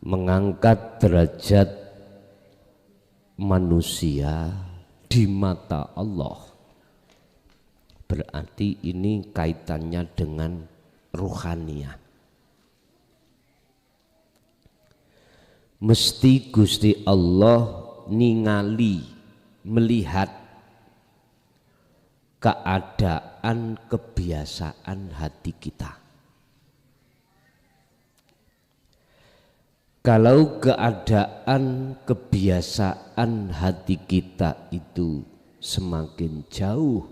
mengangkat derajat manusia di mata Allah. Berarti ini kaitannya dengan ruhaniyah. Mesti Gusti Allah ningali, melihat keadaan kebiasaan hati kita. Kalau keadaan kebiasaan hati kita itu semakin jauh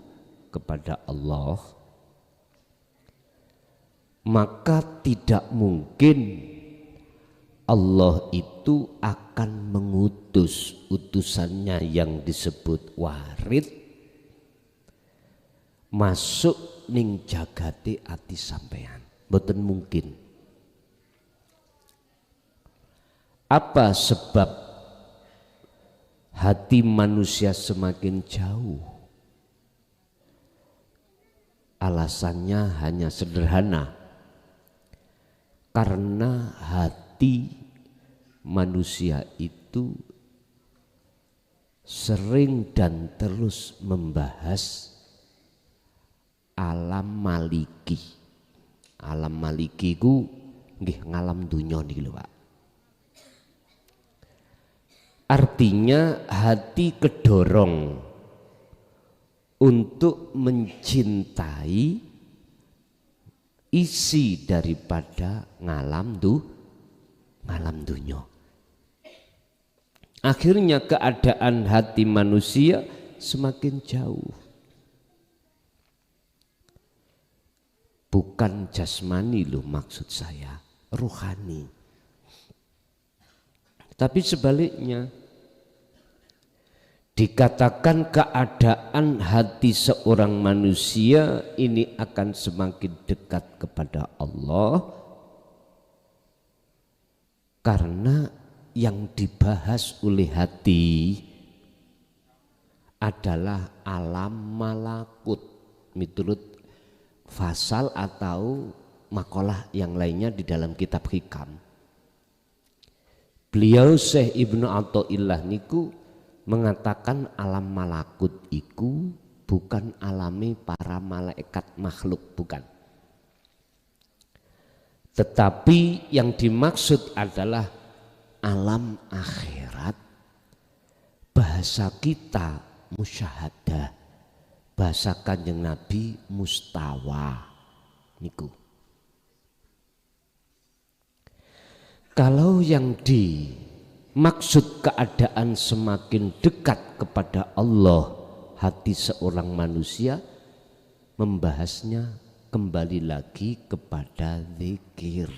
kepada Allah, maka tidak mungkin Allah itu akan mengutus utusannya yang disebut warid masuk ning jagate ati sampean. Mboten mungkin. Apa sebab hati manusia semakin jauh? Alasannya hanya sederhana. Karena hati manusia itu sering dan terus membahas alam maliki. Alam maliki ku nggih ngalam dunya niki lho, Pak. Artinya hati kedorong untuk mencintai isi daripada ngalam dunya. Akhirnya keadaan hati manusia semakin jauh. Bukan jasmani loh maksud saya, ruhani. Tapi sebaliknya, dikatakan keadaan hati seorang manusia ini akan semakin dekat kepada Allah karena yang dibahas oleh hati adalah alam malakut menurut fasal atau makalah yang lainnya di dalam kitab Hikam. Beliau Syekh Ibnu Athaillah niku mengatakan alam malakut iku bukan alami para malaikat makhluk, bukan. Tetapi yang dimaksud adalah alam akhirat, bahasa kita musyahadah, bahasa Kanjeng Nabi mustawa niku. Kalau yang dimaksud keadaan semakin dekat kepada Allah hati seorang manusia, membahasnya kembali lagi kepada zikir.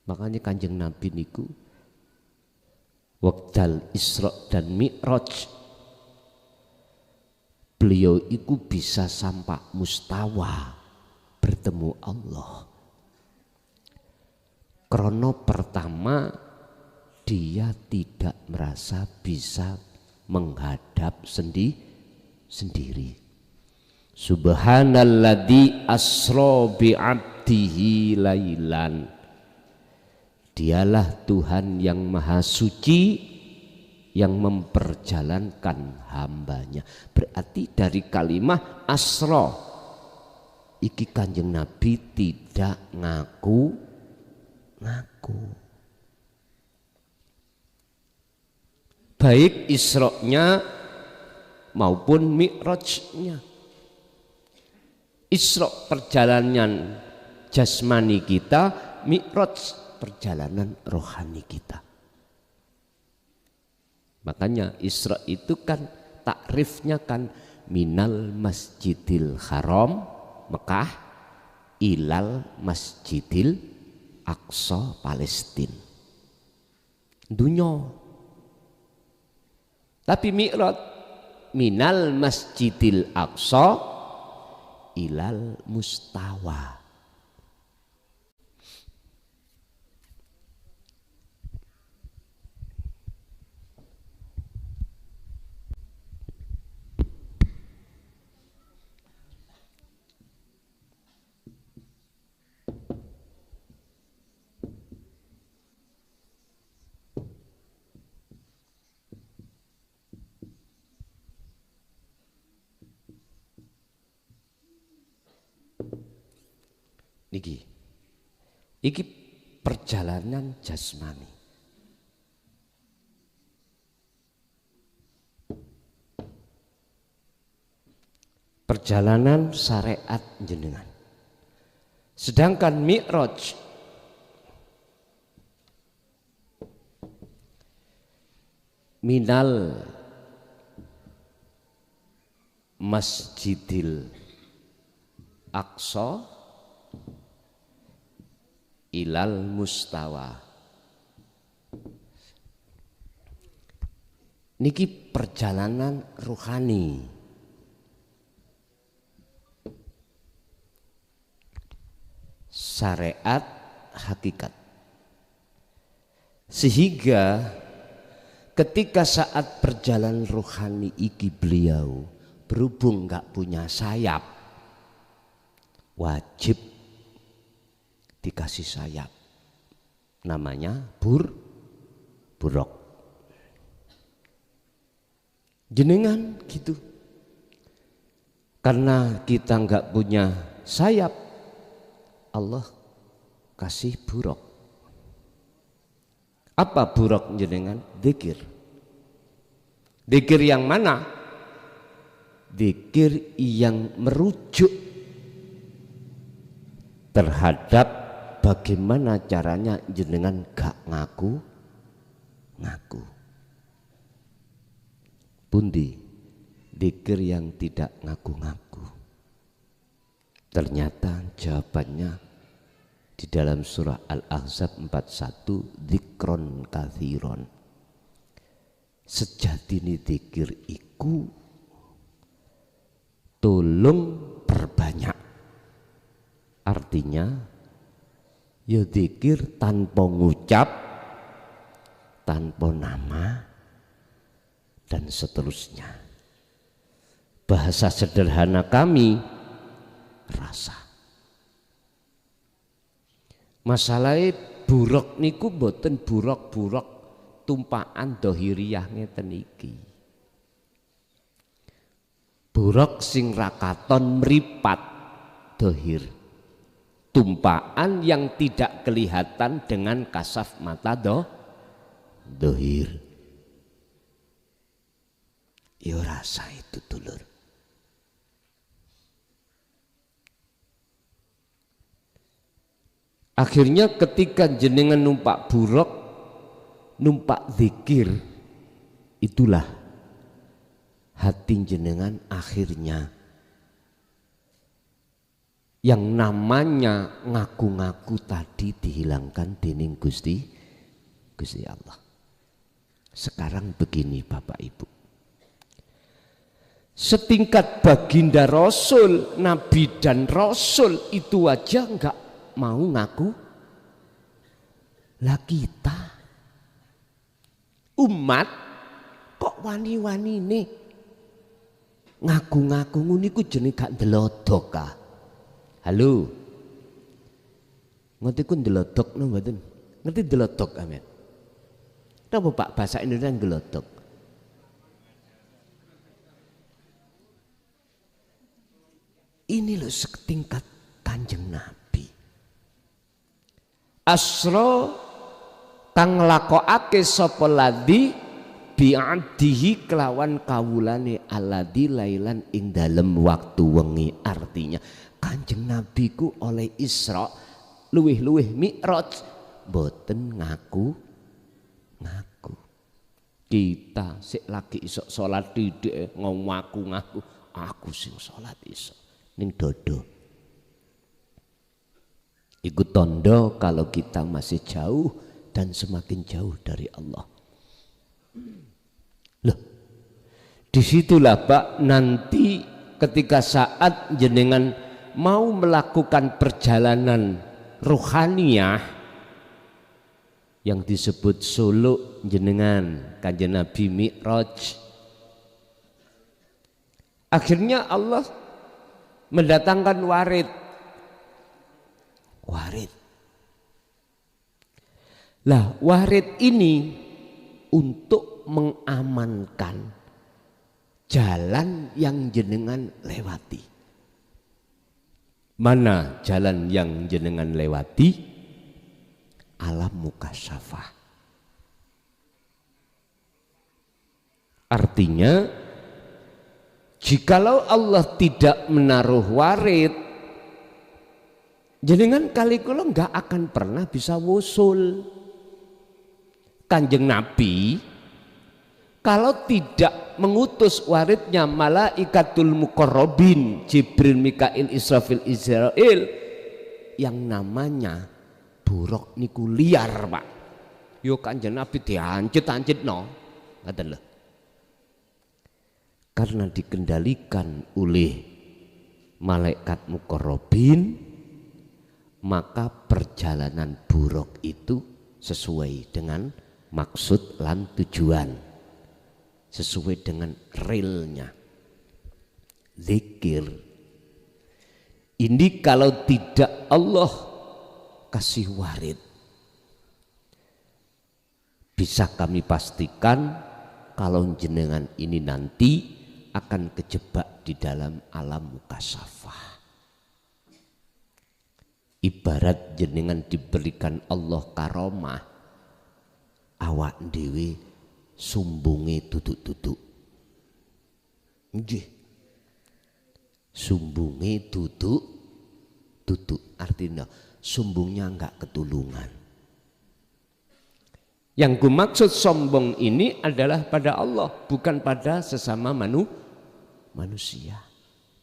Makanya Kanjeng Nabi niku wekdal Isra dan Mi'raj beliau itu bisa sampai mustawa bertemu Allah. Krono pertama dia tidak merasa bisa menghadap sendiri. Subhanalladzi asra bi 'abdihi lailan. Dialah Tuhan yang maha suci yang memperjalankan hambanya. Berarti dari kalimat asra iki Kanjeng Nabi tidak ngaku. Baik Isra-nya maupun Mi'raj-nya. Isra perjalanan jasmani kita, Mi'raj perjalanan rohani kita. Makanya Isra itu kan takrifnya kan minal Masjidil Haram Mekah ilal Masjidil Aqsa Palestina. Dunya. Tapi Mi'raj minal Masjidil Aqsa ilal mustawa. Iki perjalanan jasmani. Perjalanan syariat jenengan. Sedangkan Mi'raj minal Masjidil Aqsa ilal mustawa. Niki perjalanan ruhani. Syariat hakikat. Sehingga ketika saat perjalanan ruhani iki beliau berhubung nggak punya sayap, wajib dikasih sayap, namanya buraq. Jenengan gitu, karena kita nggak punya sayap, Allah kasih buraq. Apa buraq jenengan? Dzikir. Dzikir yang mana? Dzikir yang merujuk terhadap bagaimana caranya jenengan gak ngaku. Pundi dzikir yang tidak ngaku-ngaku. Ternyata jawabannya di dalam surah Al-Ahzab 41, dzikron katsiron. Sejatine dzikir iku tolong perbanyak. Artinya ya dzikir tanpa ngucap, tanpa nama, dan seterusnya. Bahasa sederhana kami, rasa. Masalahnya buraq niku boten buraq tumpaan dohiriyah ngeten iki. Buraq sing rakaton mripat dohir. Tumpaan yang tidak kelihatan dengan kasaf mata dohir. Ya rasa itu dulur. Akhirnya ketika jenengan numpak buraq, numpak zikir, itulah hati jenengan akhirnya yang namanya ngaku-ngaku tadi dihilangkan dening Gusti Allah. Sekarang begini Bapak Ibu, setingkat baginda Rasul, Nabi dan Rasul itu aja enggak mau ngaku. Lah kita umat kok wani-wani nih ngaku-ngaku niku jenenge gak ndelodok ah. Halo, ngerti ku ndelodok no mboten? Ngerti ndelodok amen? Napa Pak bahasa Indonesia ndelodok? Ini loh setingkat Kanjeng Nabi. Asra kang lakokake sapa ladzi bi'adihi kelawan kawulane alladzi lailan ing dalem waktu wengi. Artinya Kanjeng Nabi ku oleh Isra luwih-luwih Mi'raj boten ngaku. Kita sik lagi isok salat dhek ngaku aku sing salat isok ning dodo. Iku tondo kalau kita masih jauh dan semakin jauh dari Allah. Loh, disitulah Pak, nanti ketika saat jenengan mau melakukan perjalanan ruhaniyah yang disebut suluk jenengan Kanjeng Nabi Mi'raj, akhirnya Allah mendatangkan warid. Lah warid ini untuk mengamankan jalan yang jenengan lewati. Mana jalan yang jenengan lewati? Alam mukasyafah. Artinya, jikalau Allah tidak menaruh warid, jenengan kali kula nggak akan pernah bisa wusul. Kanjeng Nabi kalau tidak mengutus waridnya malaikatul muqarrabin Jibril, Mikail, Israfil, Israel, yang namanya buruk niku liar, Pak. Yo Kanjeng Nabi diancit-ancit no, ngaten lho. Karena dikendalikan oleh malaikat muqarrabin, maka perjalanan buruk itu sesuai dengan maksud lan tujuan, sesuai dengan realnya. Zikir ini kalau tidak Allah kasih warid, bisa kami pastikan kalau jenengan ini nanti akan kejebak di dalam alam mukasyafah. Ibarat jenengan diberikan Allah karomah, awak dewe sumbunge duduk-duduk. Nggih. Sumbunge duduk artinya sumbungnya enggak ketulungan. Yang kumaksud sombong ini adalah pada Allah, bukan pada sesama manusia,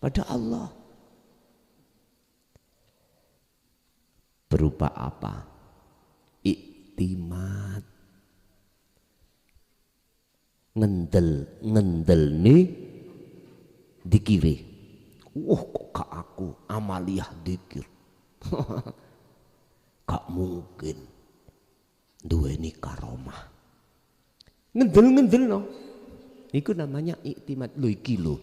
pada Allah. Berupa apa? Iktimat. Ngendel nih dikiri. Kok gak aku amaliyah dikir. Gak mungkin duweni karomah. Ngendel no. Iku namanya iktimat. Lho iki lho.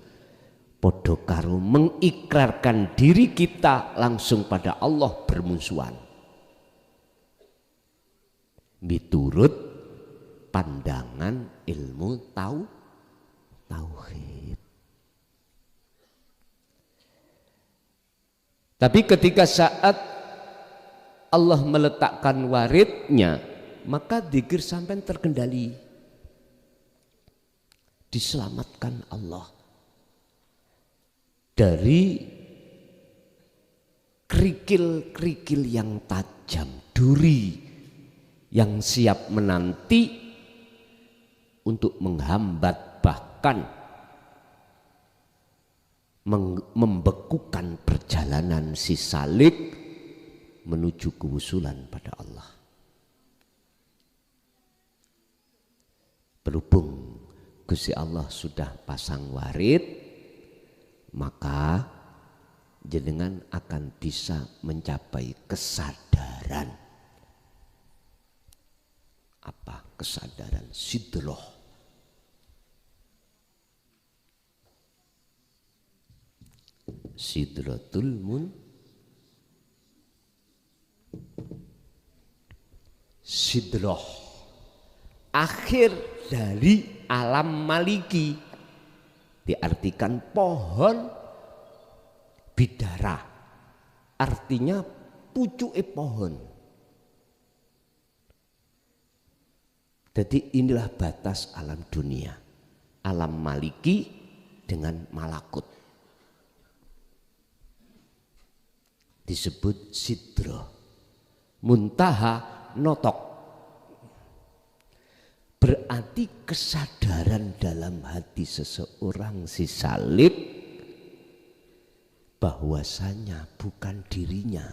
Padha karo mengikrarkan diri kita langsung pada Allah bermusuhan. Miturut pandangan ilmu tauhid. Tapi ketika saat Allah meletakkan waridnya, maka dzikir sampai terkendali, diselamatkan Allah dari kerikil-kerikil yang tajam, duri yang siap menanti untuk menghambat, bahkan membekukan perjalanan si salik menuju kewusulan pada Allah. Berhubung Gusti Allah sudah pasang warid, maka jenengan akan bisa mencapai kesadaran. Apa kesadaran? Sidroh. Sidratul sidroh, akhir dari alam maliki, diartikan pohon bidara, artinya pucuke pohon. Jadi inilah batas alam dunia, alam maliki dengan malakut, disebut sidroh. Muntaha notok, berarti kesadaran dalam hati seseorang si salib bahwasanya bukan dirinya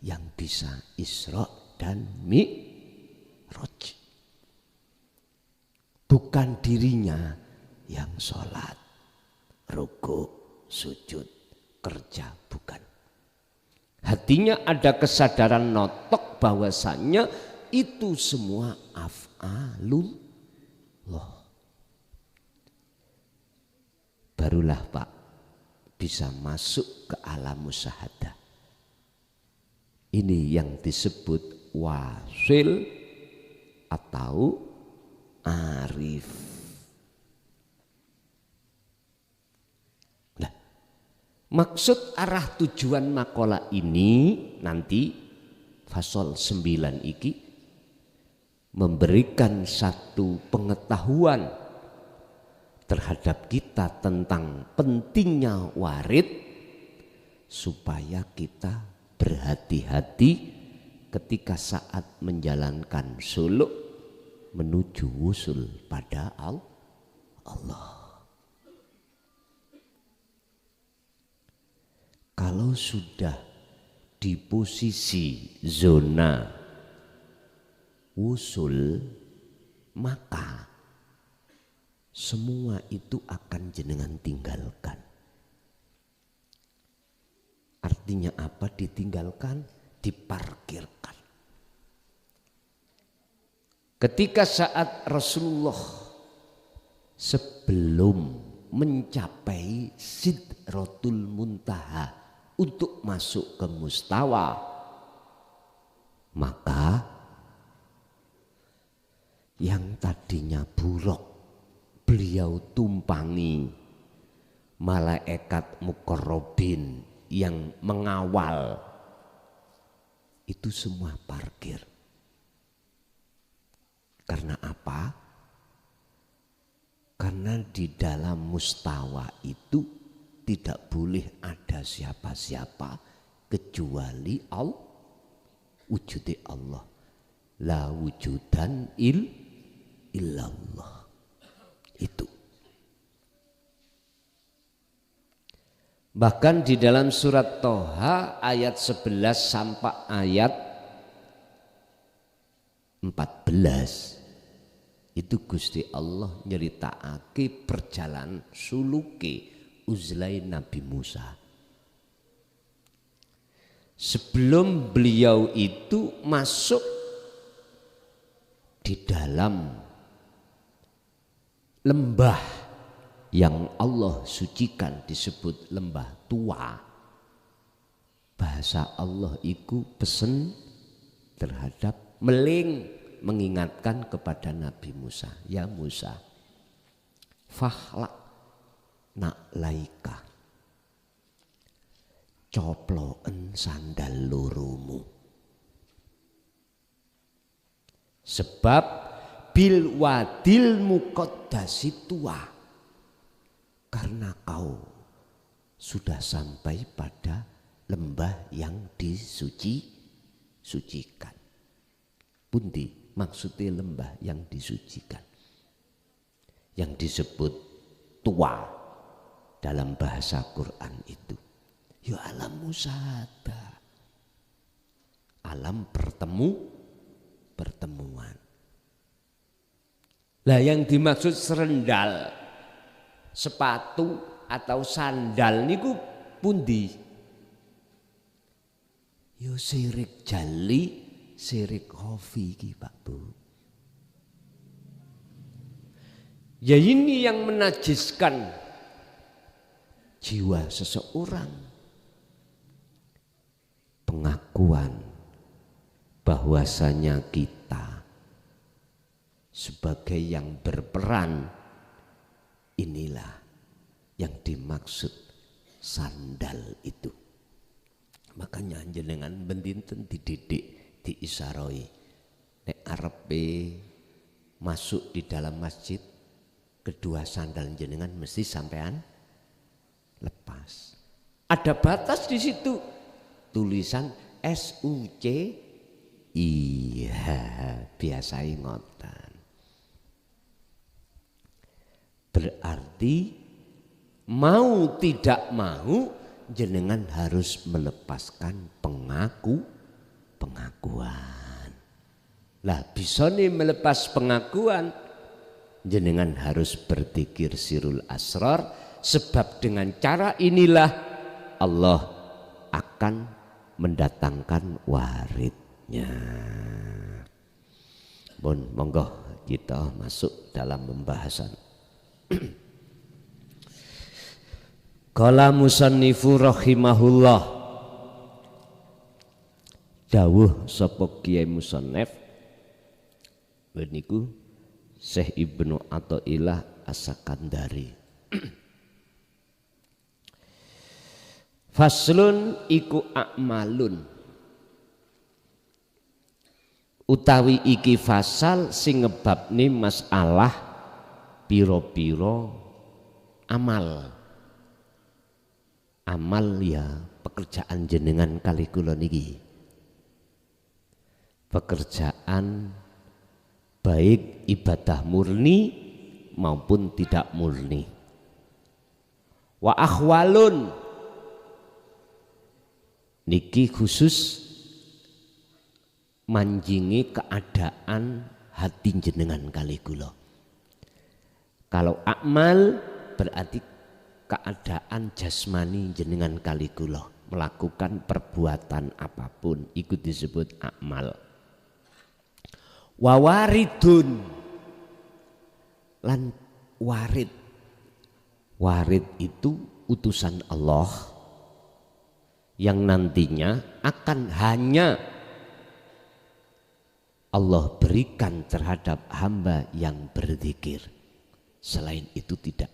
yang bisa Isra dan Mi'raj, bukan dirinya yang sholat, rukuk, sujud, kerja, bukan. Hatinya ada kesadaran notok bahwasanya itu semua af'alullah. Barulah Pak bisa masuk ke alam musyahadah. Ini yang disebut wasil atau arif. Nah, Maksud arah tujuan makalah ini nanti fasal 9 iki memberikan satu pengetahuan terhadap kita tentang pentingnya warid supaya kita berhati-hati ketika saat menjalankan suluk menuju wusul pada Allah. Kalau sudah di posisi zona wusul, maka semua itu akan jenengan tinggalkan. Artinya apa ditinggalkan? Diparkirkan. Ketika saat Rasulullah sebelum mencapai Sidratul Muntaha untuk masuk ke mustawa, maka yang tadinya buruk beliau tumpangi malaikat muqarrabin yang mengawal itu semua parkir. Karena apa? Karena di dalam mustawa itu tidak boleh ada siapa-siapa kecuali Allah, wujudnya Allah. La wujudan illallah. Itu. Bahkan di dalam surat Toha ayat 11 sampai ayat 14 itu Gusti Allah nyeritakake perjalanan suluke uzlai Nabi Musa. Sebelum beliau itu masuk di dalam lembah yang Allah sucikan disebut lembah tua, bahasa Allah itu pesen terhadap mengingatkan kepada Nabi Musa, ya Musa, fakhlaq nak laika, coploen sandal lurumu, sebab bil wadil muqaddasi tua, karena kau sudah sampai pada lembah yang disucikan. Pundi maksudnya lembah yang disucikan, yang disebut tua dalam bahasa Quran itu ya alam musada, alam pertemuan. Lah yang dimaksud serendal, sepatu atau sandal niku pundi? Yo sirik jali, sirik khofi iki Pak Bu. Ya ini yang menajiskan jiwa seseorang. Pengakuan bahwasanya kita sebagai yang berperan, inilah yang dimaksud sandal itu. Makanya jenengan bendinten dididik, diisaroi. Nek arepe masuk di dalam masjid, kedua sandal jenengan mesti sampean lepas. Ada batas di situ. Tulisan SUC. Iya, biasai ngoten. Berarti mau tidak mau jenengan harus melepaskan pengakuan. Lah bisa nih melepas pengakuan, jenengan harus berzikir sirul asrar, sebab dengan cara inilah Allah akan mendatangkan waridnya. Bon, monggo kita masuk dalam pembahasan. Qala musannifu rahimahullah, dawuh sapa Kiai Musannif niku Syekh Ibnu Athaillah As-Sakandari. Faslun iku a'malun. Utawi iki fasal sing ngebabne masalah piro-piro amal. Amal ya pekerjaan jenengan kali kula niki. Pekerjaan baik ibadah murni maupun tidak murni. Wa akhwalun niki khusus manjingi keadaan hati jenengan kali kula. Kalau akmal berarti keadaan jasmani jenengan kali kula, melakukan perbuatan apapun itu disebut akmal. Wawaridun lan warid. Warid itu utusan Allah yang nantinya akan hanya Allah berikan terhadap hamba yang berzikir. Selain itu tidak.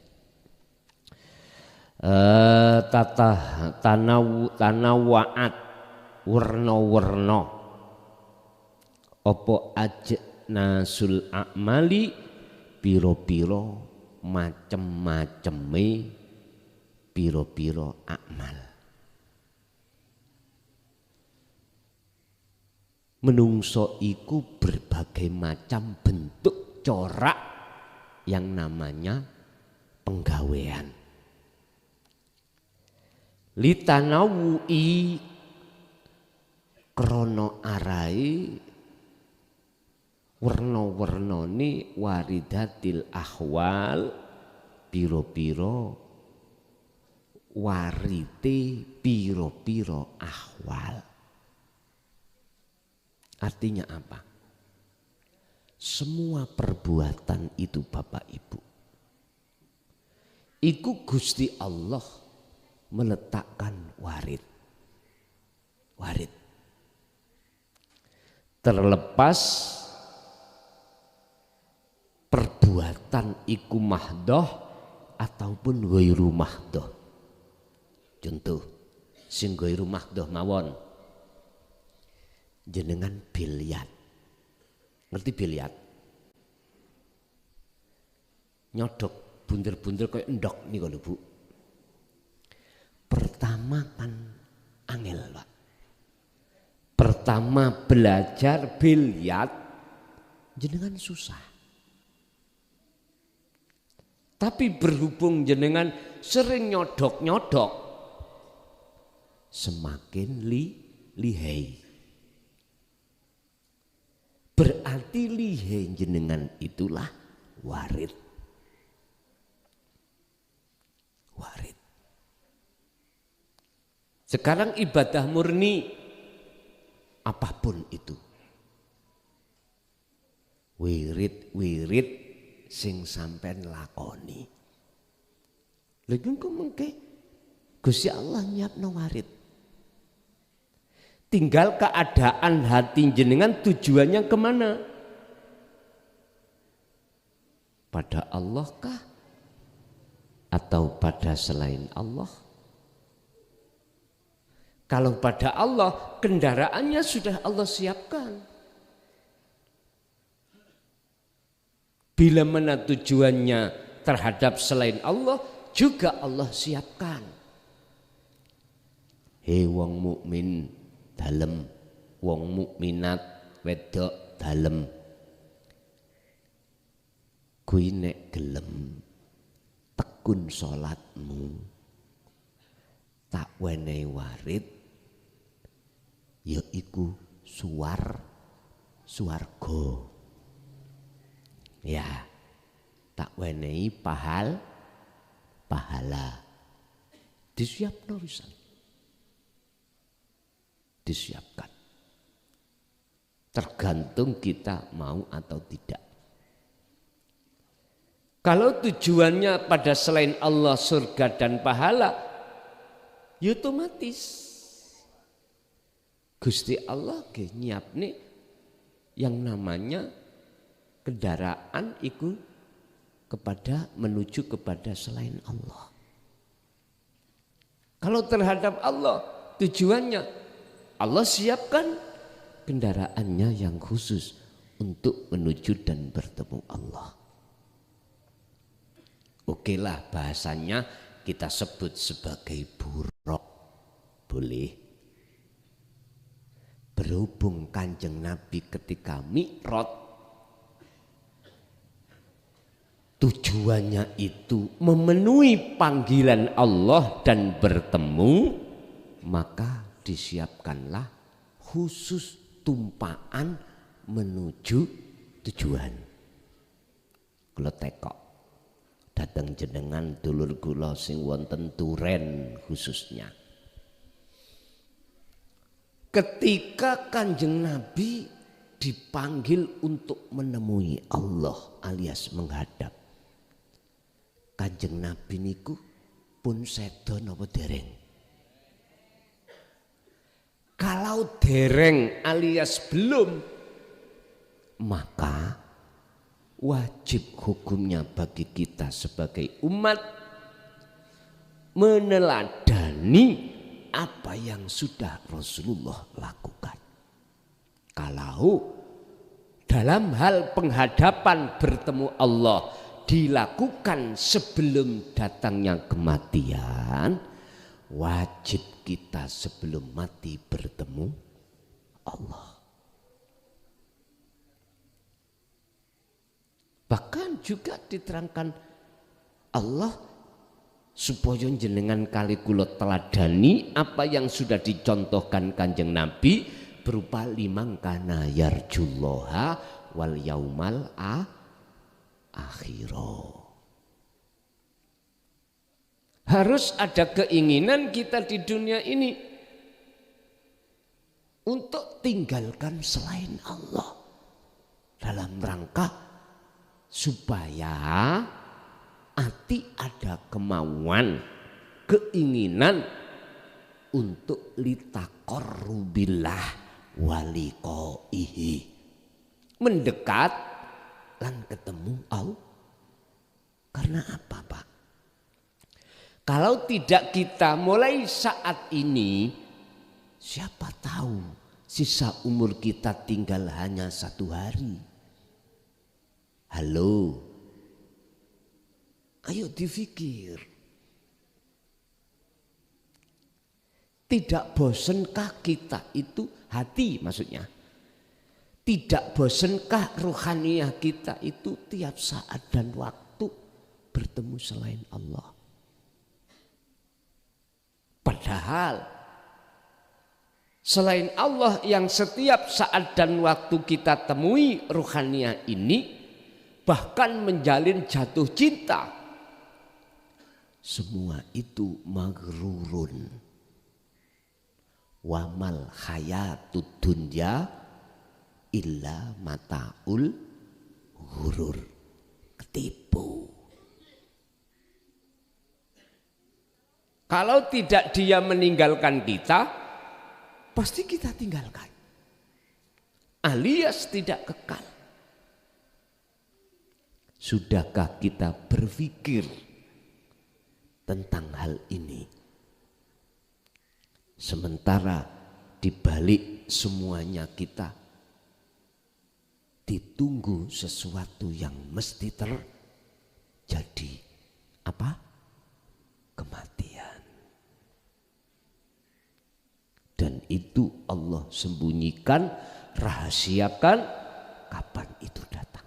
Tanawa'at warna-warna opo ajnasul a'mali piro-piro macem-maceme piro-piro akmal. Menungso iku berbagai macam bentuk corak yang namanya penggawean. Litanawui krono arai werna-wernane waridatil ahwal piro-piro warite piro-piro ahwal. Artinya apa? Semua perbuatan itu Bapak Ibu, iku Gusti Allah meletakkan warid. Warid. Terlepas perbuatan iku mahdoh ataupun ghairu mahdoh. Contoh, sing ghairu mahdoh mawon. Jenengan biliat, ngerti biliat? Nyodok bunder-bunder kayak endok nih kalau Bu. Pertama kan angel Pak. Pertama belajar biliat jenengan susah. Tapi berhubung jenengan sering nyodok-nyodok, semakin lihai. Berarti lihai jenengan itulah warid. Warid. Sekarang ibadah murni apapun itu. Wirid sing sampean lakoni. Lha engko mengke Gusti Allah nyiapno warid. Tinggal keadaan hati jenengan tujuannya kemana? Pada Allah kah? Atau pada selain Allah? Kalau pada Allah, kendaraannya sudah Allah siapkan. Bila mana tujuannya terhadap selain Allah, juga Allah siapkan. Hei wong mukmin dalem, wong mukminat wedok dalem. Kuwi nek gelem tekun salatmu, tak wenehi warid, yaiku suwarga. Ya, tak wenehi pahala. Disiapno pisan. Disiapkan. Tergantung kita mau atau tidak. Kalau tujuannya pada selain Allah surga dan pahala, ya otomatis Gusti Allah nyiapne yang namanya kendaraan itu menuju kepada selain Allah. Kalau terhadap Allah, tujuannya Allah siapkan kendaraannya yang khusus untuk menuju dan bertemu Allah. Oke lah, bahasanya kita sebut sebagai buruk, boleh. Berhubung Kanjeng Nabi ketika Mi'raj, tujuannya itu memenuhi panggilan Allah dan bertemu, maka disiapkanlah khusus tumpaan menuju tujuan. Kalau tekok datang jenengan dulur kula sing wonten Duren khususnya, ketika Kanjeng Nabi dipanggil untuk menemui Allah alias menghadap, Kanjeng Nabi niku pun sedo napa dereng? Kalau dereng alias belum, maka wajib hukumnya bagi kita sebagai umat meneladani apa yang sudah Rasulullah lakukan. Kalau dalam hal penghadapan bertemu Allah dilakukan sebelum datangnya kematian, wajib kita sebelum mati bertemu Allah. Bahkan juga diterangkan Allah supaya jenengan kali kula teladani apa yang sudah dicontohkan Kanjeng Nabi berupa limang kana yarjullaha wal yaumal akhiro. Harus ada keinginan kita di dunia ini untuk tinggalkan selain Allah dalam rangka supaya hati ada kemauan, keinginan untuk litaqarrubillah waliqaihi, mendekat dan ketemu Allah. Karena apa, Pak? Kalau tidak kita mulai saat ini, siapa tahu sisa umur kita tinggal hanya 1 hari. Halo, ayo dipikir. Tidak bosankah kita itu, hati maksudnya, tidak bosankah ruhaniyah kita itu tiap saat dan waktu bertemu selain Allah? Padahal selain Allah yang setiap saat dan waktu kita temui ruhaniyah ini, bahkan menjalin jatuh cinta, semua itu maghrurun. Wamal hayatud dunya illa mataul ghurur, ketipu. Kalau tidak dia meninggalkan kita, pasti kita tinggalkan, alias tidak kekal. Sudahkah kita berpikir tentang hal ini? Sementara di balik semuanya kita ditunggu sesuatu yang mesti terjadi. Apa? Kematian. Dan itu Allah sembunyikan, rahasiakan kapan itu datang.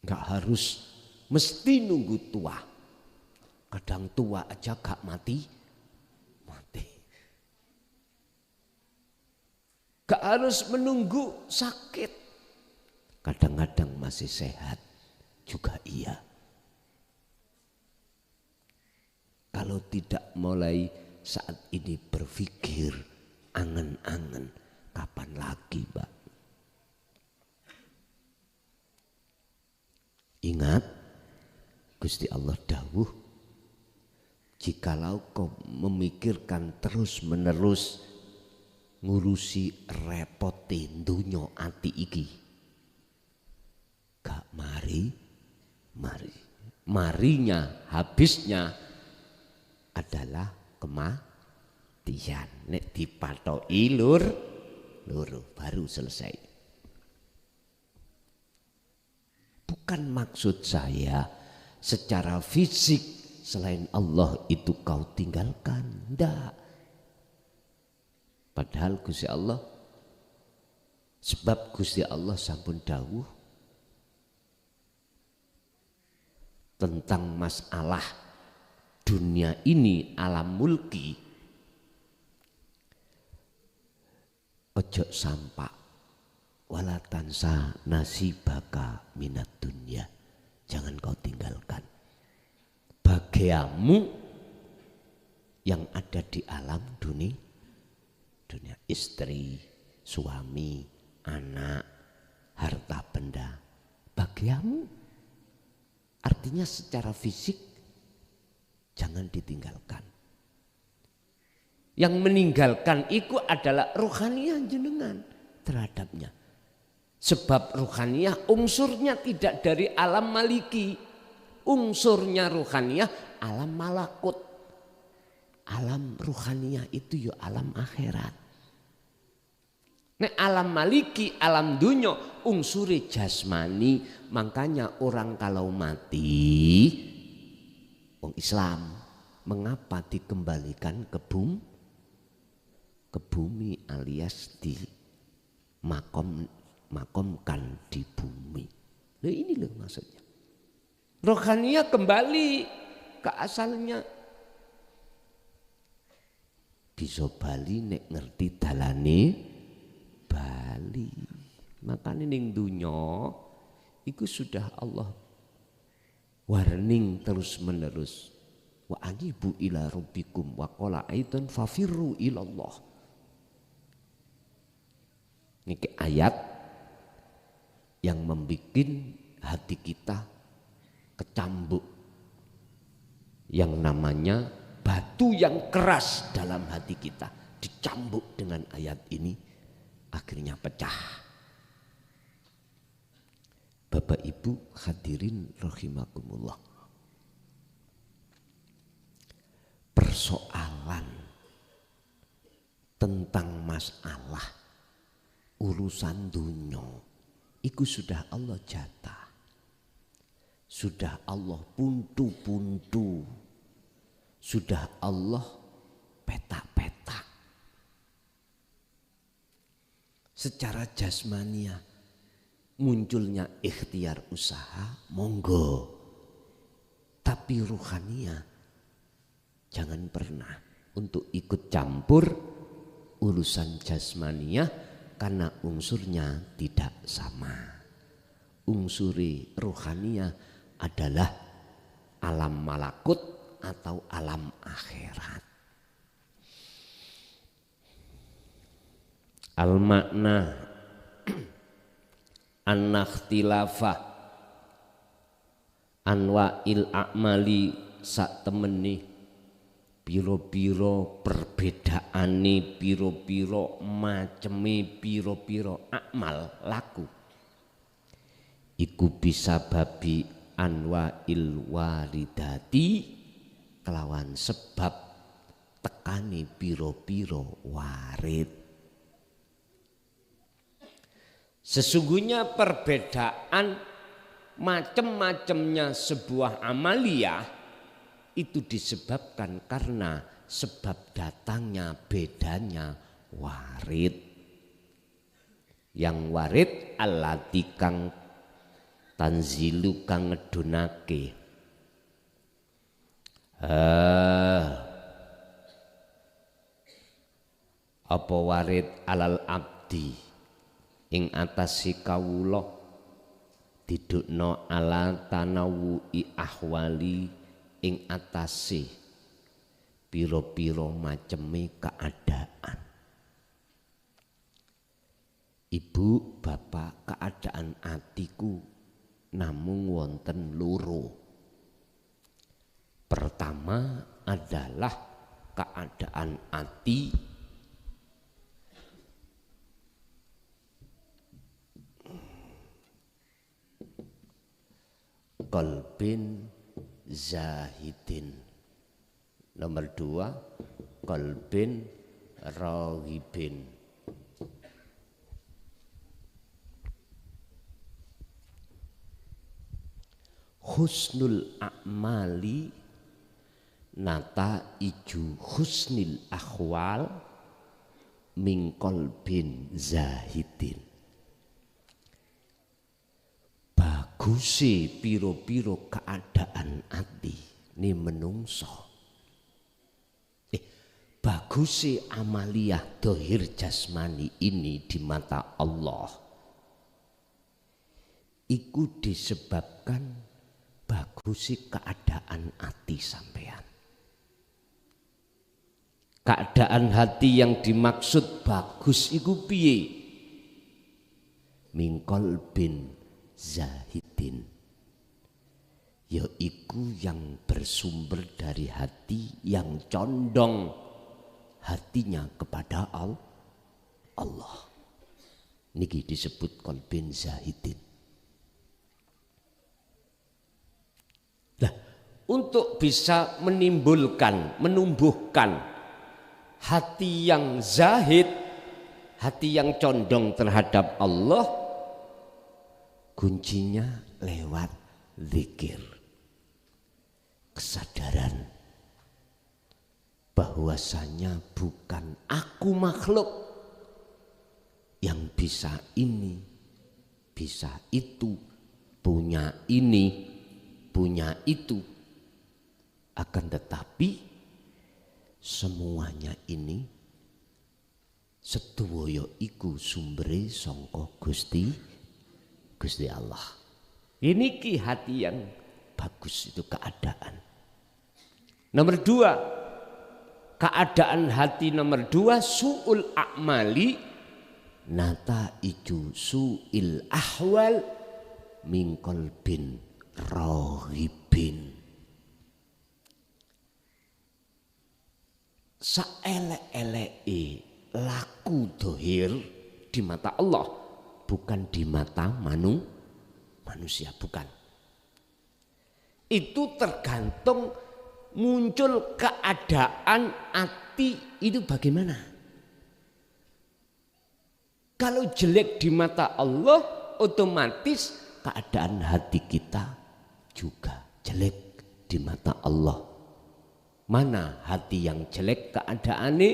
Gak harus mesti nunggu tua. Kadang tua aja gak mati. Gak harus menunggu sakit. Kadang-kadang masih sehat juga iya. Kalau tidak mulai saat ini berpikir, angen-angen, kapan lagi, Mbak? Ingat, Gusti Allah dawuh, jikalau kau memikirkan terus-menerus ngurusi repoti dunyo ati iki, gak marinya habisnya adalah kematian. Nek dipatoki loro baru selesai. Bukan maksud saya secara fisik selain Allah itu kau tinggalkan, ndak. Padahal Gusti Allah, sebab Gusti Allah sampun dawuh tentang masalah dunia ini, alam mulki, ojo sampak wala tansa nasibaka minat dunia, jangan kau tinggalkan bagiamu yang ada di alam dunia, istri, suami, anak, harta benda, bagiamu. Artinya secara fisik jangan ditinggalkan. Yang meninggalkan itu adalah rohaniah jenengan terhadapnya. Sebab rohaniah unsurnya tidak dari alam maliki. Unsurnya rohaniah alam malakut. Alam rohaniah itu ya alam akhirat. Nek alam maliki, alam dunya, unsuri jasmani. Makanya orang kalau mati, orang Islam, mengapa dikembalikan ke bumi alias di makomkan di bumi. Nah ini loh maksudnya. Rohaniah kembali ke asalnya. Bisa bali nek ngerti dalane bali. Makanya ning dunya itu sudah Allah warning terus menerus. Wa anibu ila rabbikum wa qala aidan fafirru ilallah. Ini ayat yang membuat hati kita kecambuk. Yang namanya batu yang keras dalam hati kita dicambuk dengan ayat ini, akhirnya pecah. Bapak Ibu hadirin rahimakumullah. Persoalan tentang masalah urusan dunia itu sudah Allah jatah. Sudah Allah puntu-puntu. Sudah Allah petak-petak. Secara jasmania munculnya ikhtiar usaha, monggo. Tapi ruhania jangan pernah untuk ikut campur urusan jasmania karena unsurnya tidak sama. Unsuri ruhania adalah alam malakut atau alam akhirat. Al-makna an-nakhtilafah anwa'il a'mali sak temeni piro-piro perbedaane, piro-piro maceme, piro-piro akmal laku iku bisa babi anwa'il waridati kelawan sebab tekani piro-piro warid. Sesungguhnya perbedaan macam-macamnya sebuah amalia itu disebabkan karena sebab datangnya bedanya warid. Yang warid allati kang tanzilu kang ngedunake apa warid alal abdi ing atasi kawula didukno ala tanawu'i ahwali ing atase piro-piro maceme keadaan. Ibu, bapak, keadaan atiku namung wonten loro. Pertama adalah keadaan ati qalbin zahidin Nomor 2, qalbin raghibin. Husnul a'mali nata iju husnil akhwal min qalbin zahidin. Bagusi piro-piro keadaan ati ni menungso. Bagusi amaliyah dohir jasmani ini di mata Allah iku disebabkan bagusi keadaan hati sampean. Keadaan hati yang dimaksud bagus iku piye? Min qalbin zahidin, yaiku yang bersumber dari hati yang condong hatinya kepada Allah. Niki disebut qalbin zahidin. Nah, untuk bisa menumbuhkan hati yang zahid, hati yang condong terhadap Allah, kuncinya lewat zikir. Kesadaran bahwasanya bukan aku makhluk yang bisa ini, bisa itu, punya ini, punya itu, akan tetapi semuanya ini sedoyo iku sumbere sangka Gusti Allah. Ini ki hati yang bagus itu keadaan. Nomor 2, keadaan hati nomor 2 su'ul a'mali nata iju su'il ahwal min qalbin raghibin. Saelek-eleke laku dohir di mata Allah, bukan di mata manusia, bukan. Itu tergantung muncul keadaan hati itu bagaimana. Kalau jelek di mata Allah, otomatis keadaan hati kita juga jelek di mata Allah. Mana hati yang jelek keadaannya?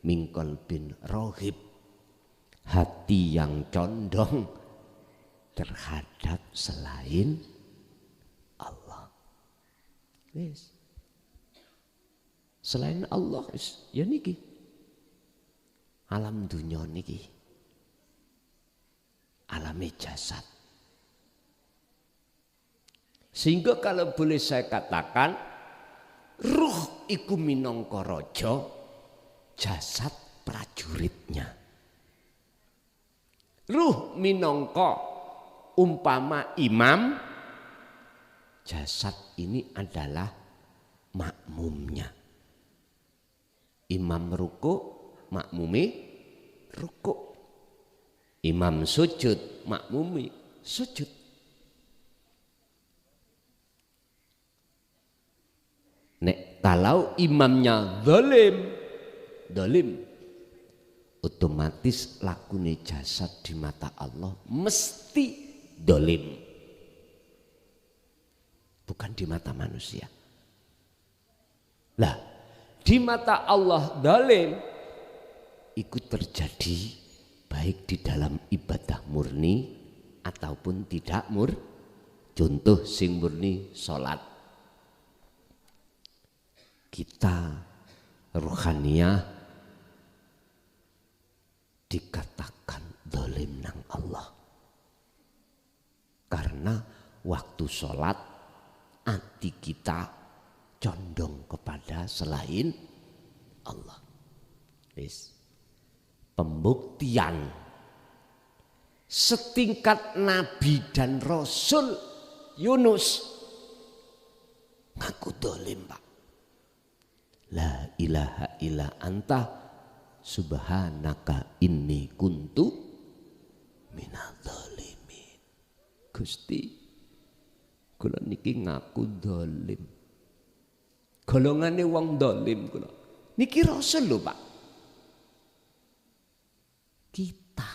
Min qalbin raghib, hati yang condong terhadap selain Allah. Yes. Selain Allah ya niki alam dunia niki, alami jasad. Sehingga kalau boleh saya katakan, ruh iku minangka raja, jasad prajuritnya. Ruh minangka umpama imam, jasad ini adalah makmumnya. Imam ruku, makmumi ruku. Imam sujud, makmumi sujud. Nek kalau imamnya zalim, otomatis lakune jasad di mata Allah mesti zalim, bukan di mata manusia. Lah, di mata Allah zalim ikut terjadi baik di dalam ibadah murni ataupun tidak Contoh sing murni salat. Kita ruhaniyah dikatakan zalim nang Allah. Karena waktu sholat hati kita condong kepada selain Allah. Yes. Pembuktian setingkat Nabi dan Rasul Yunus ngaku zalim, Pak. La ilaha illa anta subhanaka inni kuntu minadz zalimin. Gusti, kula niki ngaku zalim. golongane wong dolim kula. Niki Rasul lho Pak. Kita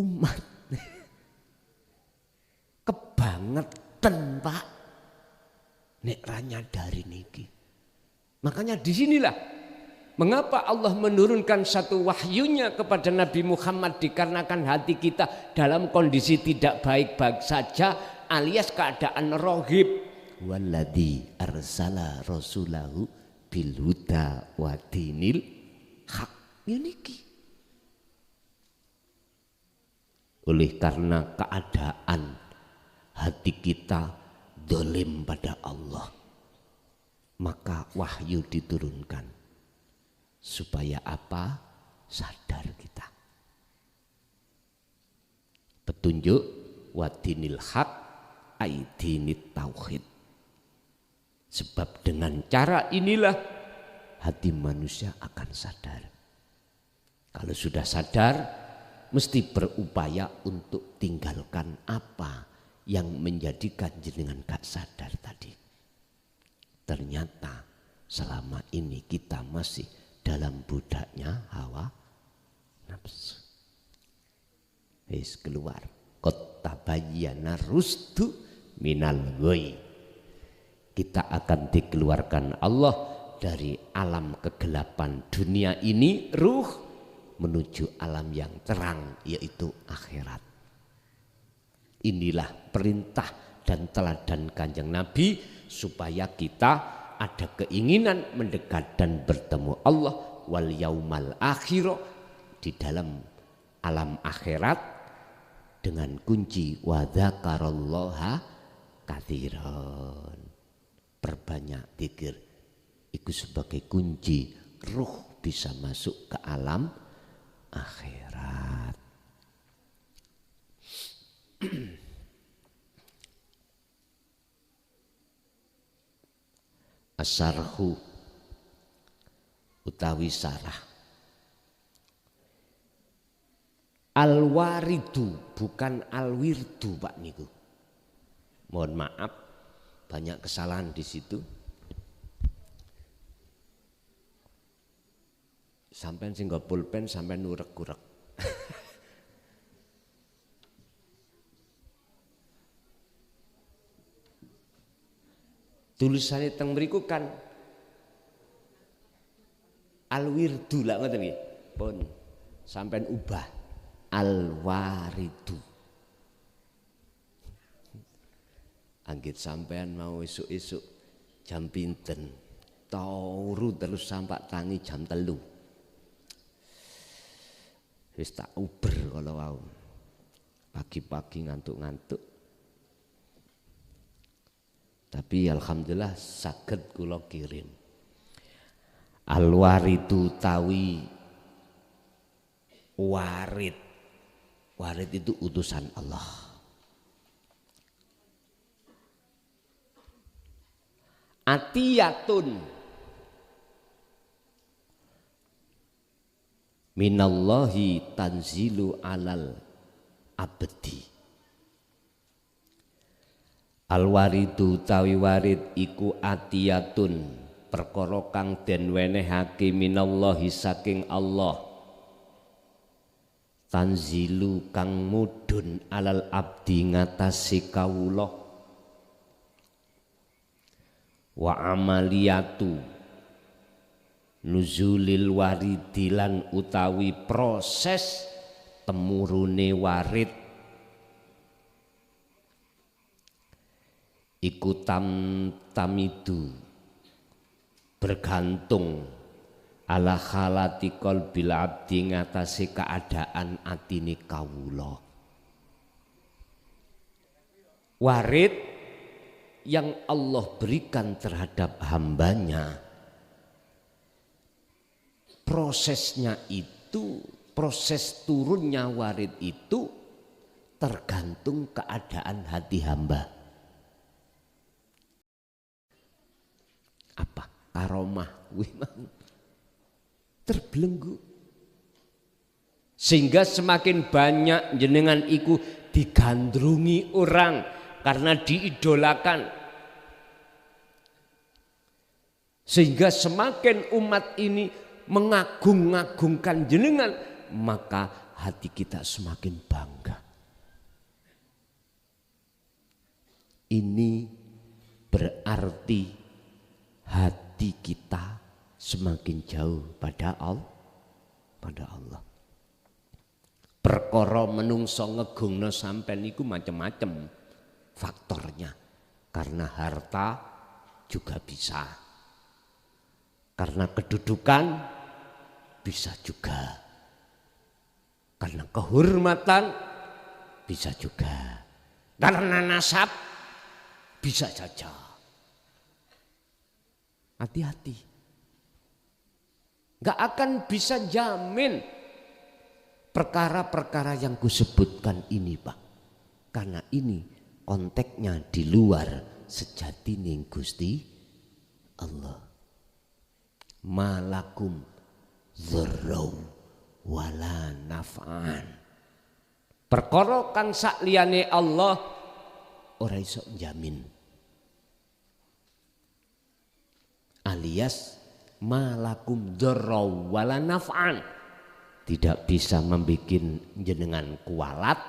umat kebangetan Pak. Nek ra nyadari niki. Makanya disinilah mengapa Allah menurunkan satu wahyunya kepada Nabi Muhammad, dikarenakan hati kita dalam kondisi tidak baik-baik saja alias keadaan rohib. Walladzi arsala rasulahu bil huda wa dinil haq. Niki. Oleh karena keadaan hati kita dolim pada Allah, maka wahyu diturunkan supaya apa? Sadar kita. Petunjuk wadinil haq aidinit tauhid. Sebab dengan cara inilah hati manusia akan sadar. Kalau sudah sadar, mesti berupaya untuk tinggalkan apa yang menjadikan jenengan gak sadar tadi. Ternyata selama ini kita masih dalam budaknya hawa nafsu. Wis keluar. Qad tabayyana rusdu minal ghoi. Kita akan dikeluarkan Allah dari alam kegelapan dunia ini, ruh menuju alam yang terang, yaitu akhirat. Inilah perintah dan teladan Kanjeng Nabi supaya kita ada keinginan mendekat dan bertemu Allah wal yaumal akhir di dalam alam akhirat dengan kunci wa dzakarallaha katsiran. Perbanyak zikir itu sebagai kunci ruh bisa masuk ke alam akhirat. Asarhu utawi sarah. Alwaridu bukan alwirdu Pak niku. Mohon maaf, banyak kesalahan di situ. Sampai sing nggo pulpen sampai nurek-urek. Tulisannya teng mriku kan alwirdu lah ngoten nggih. Pun sampean ubah alwaridu. Anggit sampean mau esuk-esuk jam pinten turu terus sampai tangi jam 3. Wis tak uber kalau wau. Pagi-pagi ngantuk-ngantuk. Tapi alhamdulillah saged kula kirim. Alwaridu tawi warid. Warid itu utusan Allah. Atiyatun minallahi tanzilu alal abdi. Alwaridu tawi warid iku atiyatun perkara kang den wenehake minallahi saking Allah. Tanzilu kang mudhun alal abdi ngatasi kawula. Wa amaliyatu nuzulil waridilan utawi proses temurune warid iku tamidu bergantung ala halati qalbil abdi ngatasi keadaan atine kawula. Warid yang Allah berikan terhadap hambanya, prosesnya itu, proses turunnya warid itu tergantung keadaan hati hamba. Apa? Karomah terbelenggu. Sehingga semakin banyak jenengan iku digandrungi orang karena diidolakan. Sehingga semakin umat ini mengagung-agungkan jenengan, maka hati kita semakin bangga. Ini berarti hati kita semakin jauh pada Allah. Perkara menungso ngegungno sampean iku macam-macam faktornya. Karena harta juga bisa. Karena kedudukan bisa juga. Karena kehormatan bisa juga. Karena nasab bisa saja. Hati-hati. Gak akan bisa jamin perkara-perkara yang kusebutkan ini, Pak. Karena ini konteksnya di luar sejatine Gusti Allah. Malakum dzarrau wala naf'an. Perkara kang sakliyane Allah ora iso njamin. Alias malakum dzarrau wala naf'an. Tidak bisa membuat jenengan kualat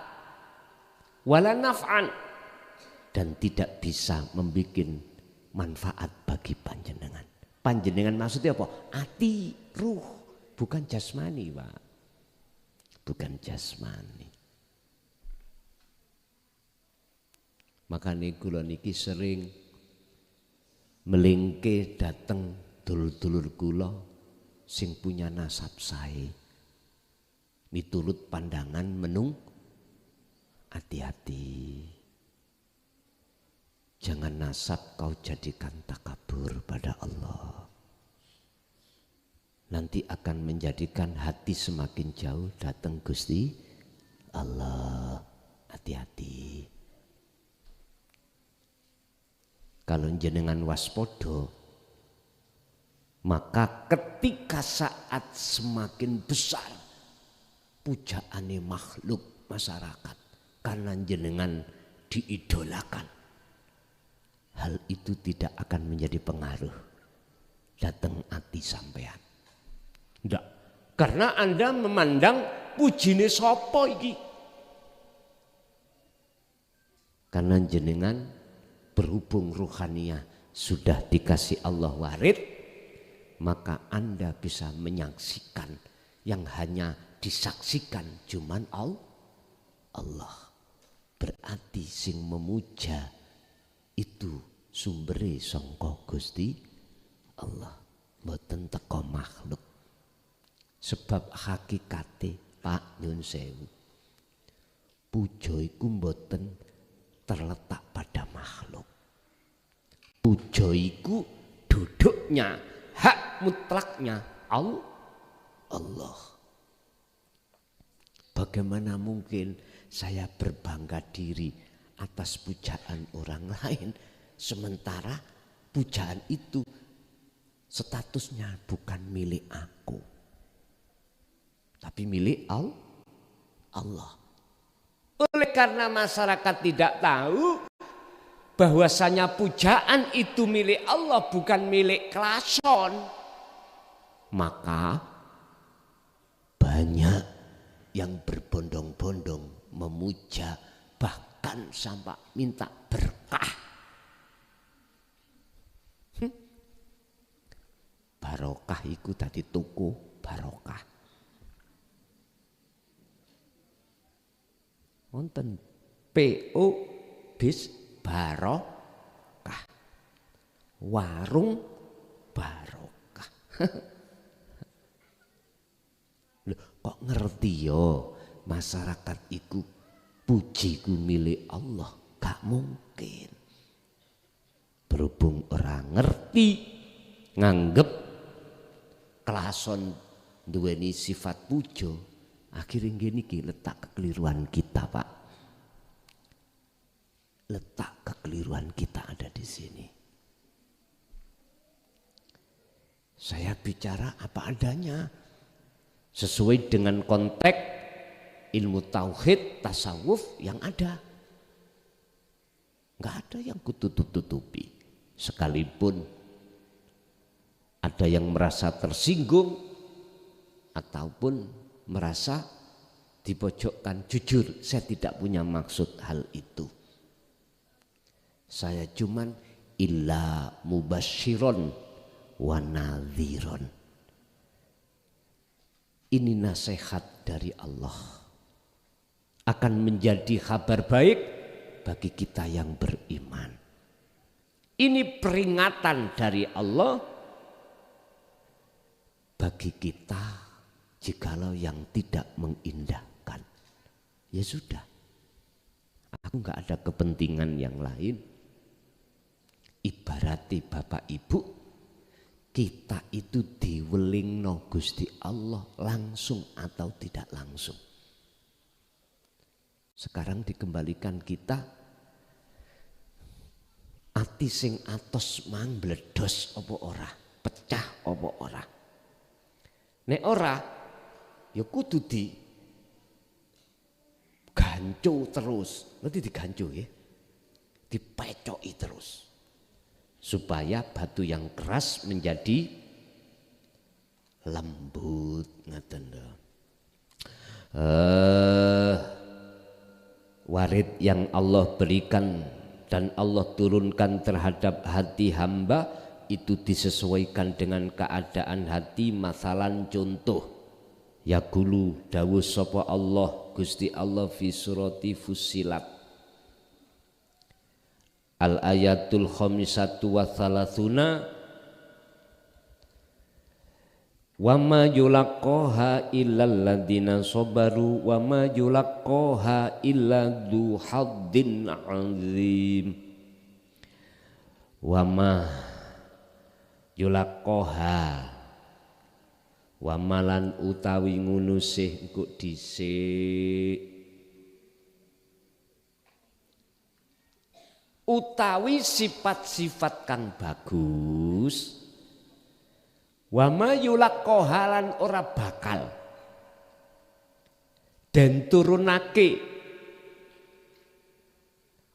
wala naf'an, dan tidak bisa membuat manfaat bagi panjenengan. Panjenengan maksudnya apa? Hati, ruh, bukan jasmani, Pak. Bukan jasmani. Makanya kula niki sering melingke dateng dulur-dulur kula sing punya nasab sae. Miturut pandangan menung, hati-hati. Jangan nasab kau jadikan takabur pada Allah. Nanti akan menjadikan hati semakin jauh datang Gusti Allah. Hati-hati. Kalau jenengan waspodo, maka ketika saat semakin besar pujaane makhluk masyarakat karena jenengan diidolakan, hal itu tidak akan menjadi pengaruh datang hati sampean. Tidak, karena Anda memandang pujine sapa iki. Karena jenengan berhubung ruhaniyah sudah dikasih Allah warid, maka Anda bisa menyaksikan yang hanya disaksikan cuman Allah. Berarti sing memuja itu sumbere sangka Gusti Allah, mboten teko makhluk. Sebab hakikate Pak nyun sewu, puja iku mboten terletak pada makhluk. Puja iku duduknya, hak mutlaknya Allah. Bagaimana mungkin saya berbangga diri atas pujaan orang lain, sementara pujaan itu statusnya bukan milik aku, tapi milik Allah. Oleh karena masyarakat tidak tahu bahwasanya pujaan itu milik Allah, bukan milik klason, maka banyak yang berbondong-bondong memuja, bahkan sampai minta berkah. Barokah iku tadi tuku barokah. Wonten PO bis barokah, warung barokah. Loh, kok ngerti yo masyarakat iku pujiku milik Allah? Gak mungkin. Berhubung orang ngerti, nganggep klason duweni sifat pujo, akhirnya gini letak kekeliruan kita, Pak. Letak kekeliruan kita ada di sini. Saya bicara apa adanya, sesuai dengan konteks ilmu tauhid, tasawuf yang ada. Enggak ada yang kututup-tutupi. Sekalipun Ada yang merasa tersinggung ataupun merasa dipojokkan. Jujur, saya tidak punya maksud hal itu. Saya cuman illa mubasyiron wa nadhiron. Ini nasihat dari Allah. Akan menjadi kabar baik bagi kita yang beriman. Ini peringatan dari Allah bagi kita jikalau yang tidak mengindahkan. Ya sudah, aku gak ada kepentingan yang lain. Ibarati Bapak Ibu, kita itu diwelingno Gusti Allah langsung atau tidak langsung. Sekarang dikembalikan kita, ati sing atos mang bledos apa ora, pecah apa ora. Nek ora, ya kudu di gancu terus. Nanti digancu ya, dipecoki terus. Supaya batu yang keras menjadi lembut. Warid yang Allah berikan dan Allah turunkan terhadap hati hamba itu disesuaikan dengan keadaan hati. Masalan contoh, yaqulu dawuh sapa Allah Gusti Allah fi surati Fussilat al ayatul khamisatu wa thalathuna wa ma yulaqaha illal ladzina sabaru wa ma yulaqaha illa dzu haddin azim. Wa ma yulaqaha wa malan utawi ngono sih engko dhisik utawi sifat-sifat kang bagus. Wa ma yulaqaha lan ora bakal den turunake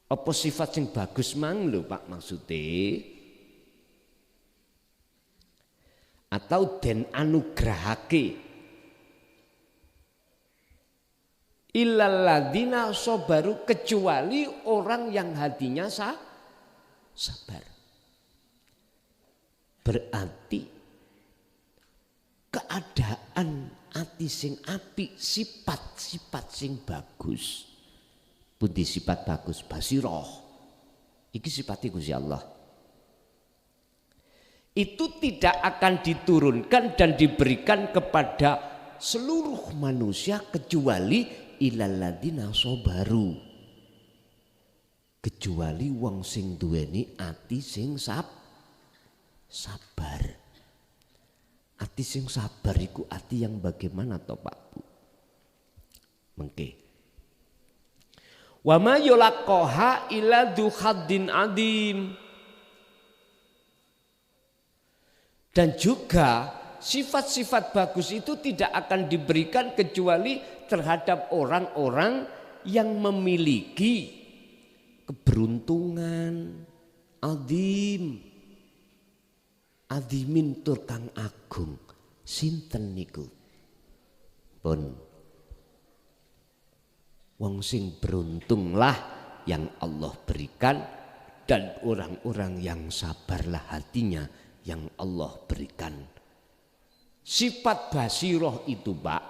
apa sifat sing bagus mang lho Pak maksude, atau den anugrahake illal ladzina sabaru, kecuali orang yang hatinya sabar. Berarti keadaan ati sing apik, sifat-sifat sing bagus. Pundi sifat bagus? Basiroh. Iki sifat Gusti Allah. Itu tidak akan diturunkan dan diberikan kepada seluruh manusia kecuali ilal ladzina sabaru, kecuali wong sing duweni ati sing sabar. Ati sing sabar iku ati yang bagaimana toh Pak Bu? Mengke wa ma yulaqaha illa dzu haddin adim. Dan juga sifat-sifat bagus itu tidak akan diberikan kecuali terhadap orang-orang yang memiliki keberuntungan. Adim, adimin tur kang agung. Sinten niku? Pun wong sing beruntunglah yang Allah berikan, dan orang-orang yang sabarlah hatinya yang Allah berikan. Sifat basiroh itu Pak,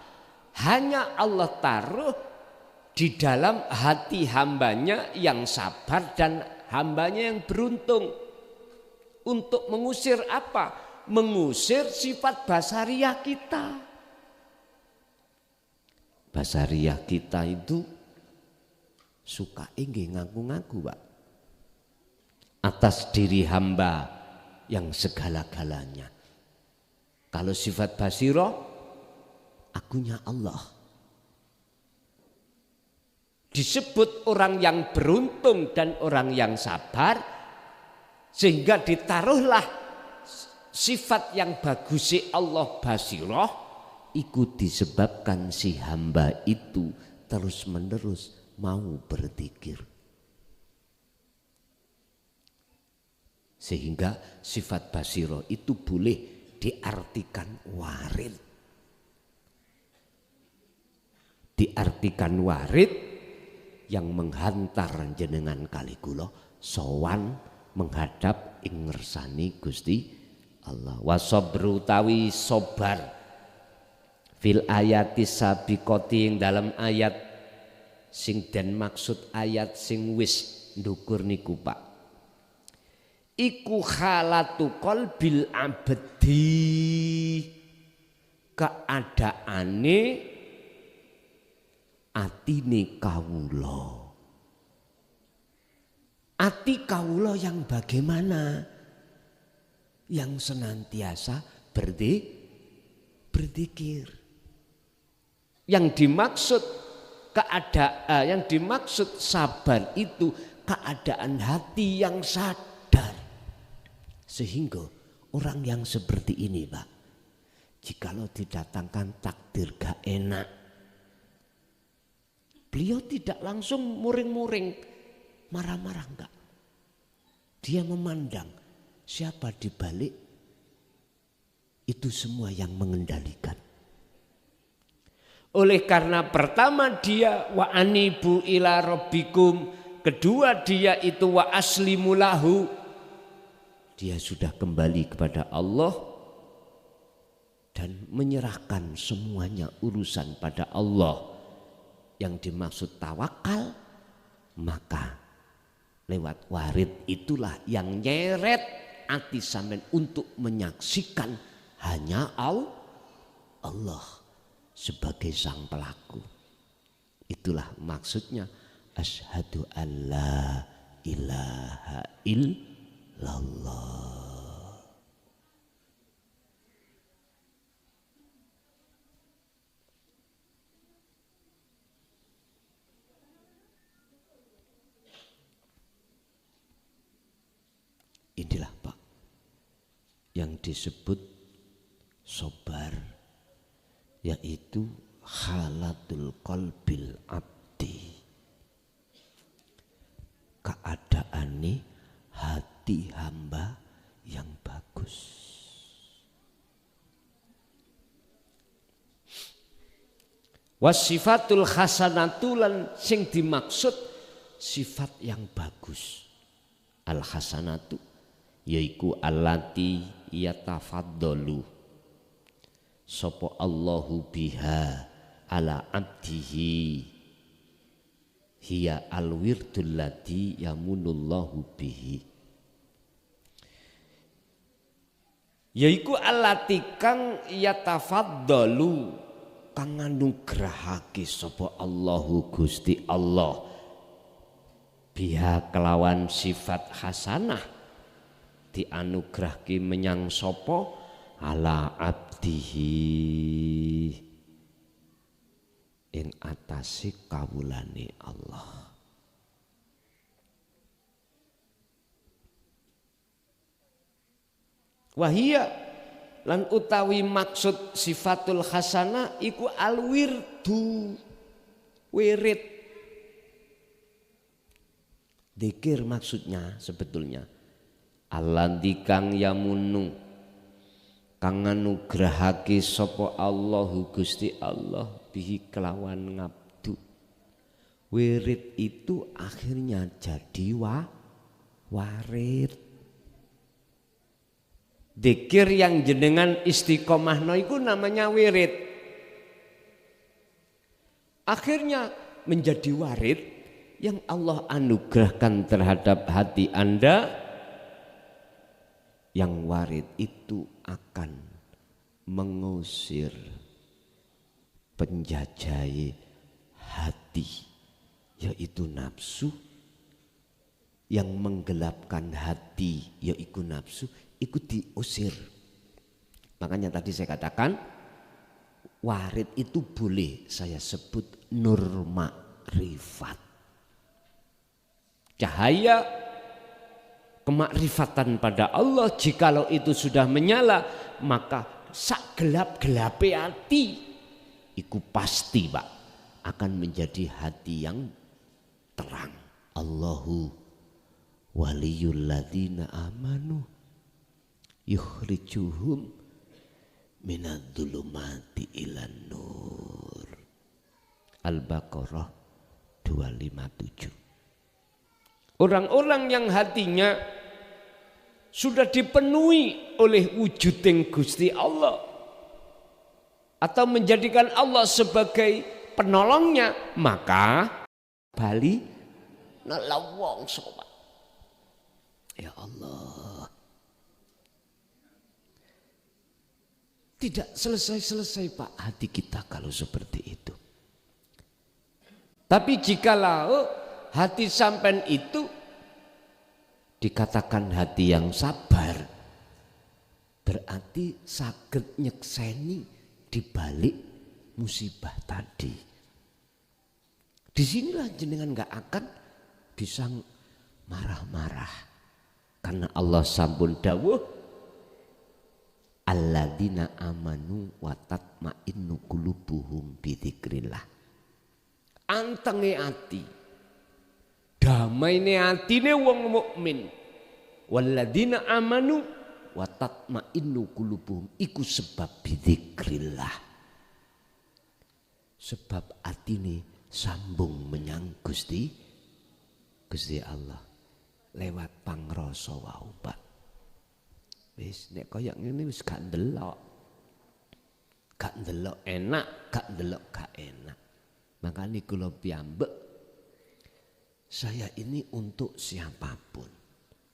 hanya Allah taruh di dalam hati hambanya yang sabar dan hambanya yang beruntung. Untuk mengusir apa? Mengusir sifat basariah kita. Basariah kita itu suka nggih ngaku-ngaku Pak, atas diri hamba yang segala-galanya. Kalau sifat basiroh, akunya Allah. Disebut orang yang beruntung dan orang yang sabar, sehingga ditaruhlah sifat yang bagus si Allah basiroh. Itu disebabkan si hamba itu terus menerus mau berzikir. Sehingga sifat basiroh itu boleh diartikan warid. Diartikan warid yang menghantar jenengan kali kula sowan menghadap ing ngersani Gusti Allah. Wasabru tawi sobar fil ayati sabiqati ing dalam ayat sing den maksud ayat sing wis ndukur niku Pak. Iku halatu qalbil abdi, keadaane atine kawula. Ati kawula yang bagaimana? Yang senantiasa berzikir. Yang dimaksud yang dimaksud sabar itu keadaan hati yang sadar. Sehingga orang yang seperti ini Pak, jikalau didatangkan takdir gak enak, beliau tidak langsung muring-muring, marah-marah enggak. Dia memandang siapa di balik itu semua yang mengendalikan. Oleh karena pertama dia wa anibu ila rabbikum, kedua dia itu wa aslimu lahu. Dia sudah kembali kepada Allah dan menyerahkan semuanya urusan pada Allah. Yang dimaksud tawakal, maka lewat warid itulah yang nyeret hati sampean untuk menyaksikan hanya Allah sebagai sang pelaku. Itulah maksudnya asyhadu alla ilaha illallah. Inilah Pak yang disebut sobar, yaitu halatul qalbil abdi, keadaane hati hamba yang bagus. Wasifatul hasanatulan sing dimaksud sifat yang bagus. Al hasanatu yaiku allati yatafaddalu sapa Allahu biha ala abdihi hiya alwirdul ladzi yamunullahu bihi, yaiku allati kang yatafaddalu kang nganugrahake sapa Allahu Gusti Allah biha kelawan sifat hasanah dianugrahke menyang sapa ala abdihi ing atase kawulane Allah. Wahia lan utawi maksud sifatul hasanah iku alwirdu, wirid. Dzikir maksudnya sebetulnya alladzi kang yamunu kang nganugrahake sapa Allahu Gusti Allah bihi kelawan ngabdu. Wirid itu akhirnya jadi warid. Dzikir yang jenengan istiqomahno iku namanya wirid. Akhirnya menjadi warid yang Allah anugerahkan terhadap hati Anda. Yang warid itu akan mengusir penjajah hati, yaitu nafsu, yang menggelapkan hati, yaitu nafsu, ikut diusir. Makanya tadi saya katakan warid itu boleh saya sebut nur makrifat, cahaya kemakrifatan pada Allah. Jikalau itu sudah menyala, maka sak gelap-gelape hati iku pasti Pak akan menjadi hati yang terang. Allahu waliyul ladzina amanu yukhrijuhum minadz-dzulumati ilan nur. Al-Baqarah 257. Orang-orang yang hatinya sudah dipenuhi oleh wujuding Gusti Allah atau menjadikan Allah sebagai penolongnya, maka bali nelawong sobat. Ya Allah, tidak selesai-selesai Pak hati kita kalau seperti itu. Tapi jikalau hati sampean itu dikatakan hati yang sabar, berarti saged nyekseni dibalik musibah tadi. Disinilah jenengan gak akan bisa marah-marah. Karena Allah sampun dawuh alladzina amanu wa tatma'innu qulubuhum bidzikrillah. Antenge ati, damaine atine wong mukmin. Walladzina amanu wa tatma'innu qulubuhum iku sebab bidzikrillah. Sebab atine sambung menyang Gusti Allah lewat pangrasa wau Pak. Wis nek kaya ngene wis gak ndelok. Gak ndelok enak, gak ndelok gak enak. Makanya kula piyambek saya ini untuk siapapun.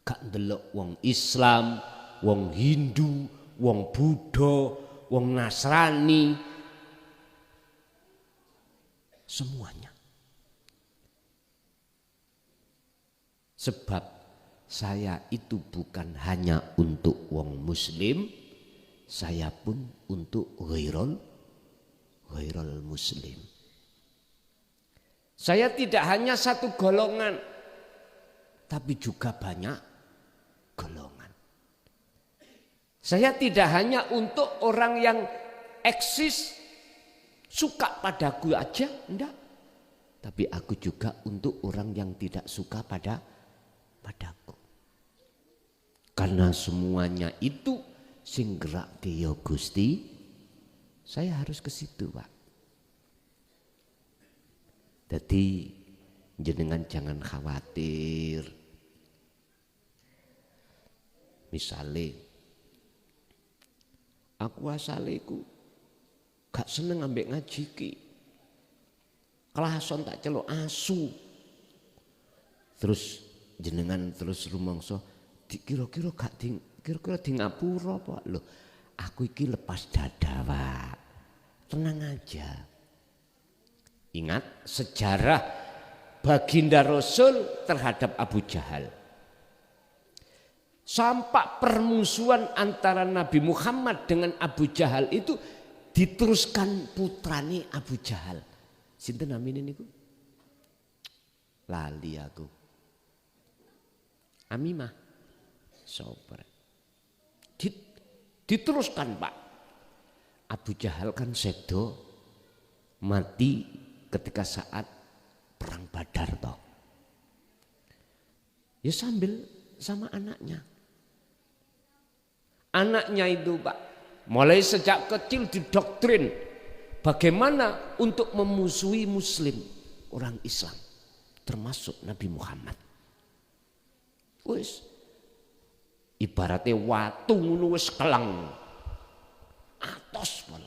Gak ndelok wong Islam, wong Hindu, wong Buddha, wong Nasrani, semuanya. Sebab saya itu bukan hanya untuk wong muslim, saya pun untuk ghairul muslim. Saya tidak hanya satu golongan, tapi juga banyak golongan. Saya tidak hanya untuk orang yang eksis, suka padaku aja, enggak. Tapi aku juga untuk orang yang tidak suka padaku. Karena semuanya itu sing gerak ya Gusti, saya harus ke situ Pak. Jadi jenengan jangan khawatir. Misalnya aku asaliku gak seneng ambek ngaji ki. Kelason tak celok asu. Terus jenengan terus rumangsa kira-kira gak kira-kira di ngapura Pak. Loh, aku iki lepas dada Pak. Tenang aja. Ingat sejarah baginda Rasul terhadap Abu Jahal. Sampai permusuhan antara Nabi Muhammad dengan Abu Jahal itu diteruskan putrane Abu Jahal. Sinten namine niku? Lali aku. Amimah. Soper. Diteruskan Pak. Abu Jahal kan sedo mati ketika saat perang Badar toh. Ya sambil sama anaknya. Anaknya itu Pak, mulai sejak kecil didoktrin bagaimana untuk memusuhi muslim, orang Islam, termasuk Nabi Muhammad. Wis ibaratnya watu ngono wis kelang atos pol,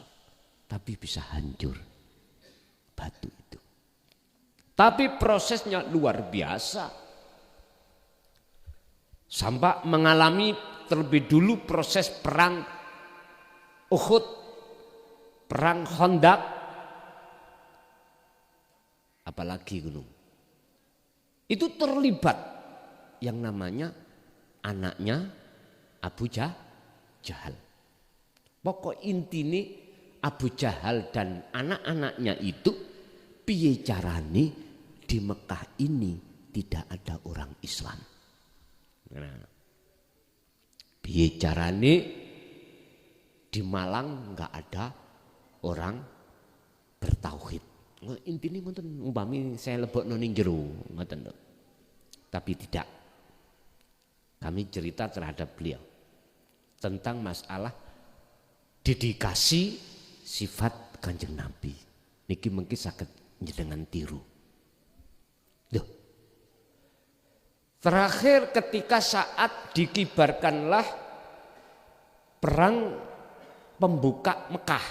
tapi bisa hancur batu itu. Tapi prosesnya luar biasa. Sampai mengalami terlebih dulu proses perang Uhud, perang Khandaq, apalagi gunung. Itu terlibat yang namanya anaknya Abu Jahal. Pokok intine Abu Jahal dan anak-anaknya itu piye carane di Mekah ini tidak ada orang Islam. Nah, piye carane di Malang enggak ada orang bertauhid. Intine ngoten, umpami saya lebokno ning jero ngoten lho. Tapi tidak. Kami cerita terhadap beliau tentang masalah dedikasi sifat Kanjeng Nabi. Niki mungkin saged njenengan tiru. Loh. Terakhir ketika saat dikibarkanlah perang pembuka Mekah.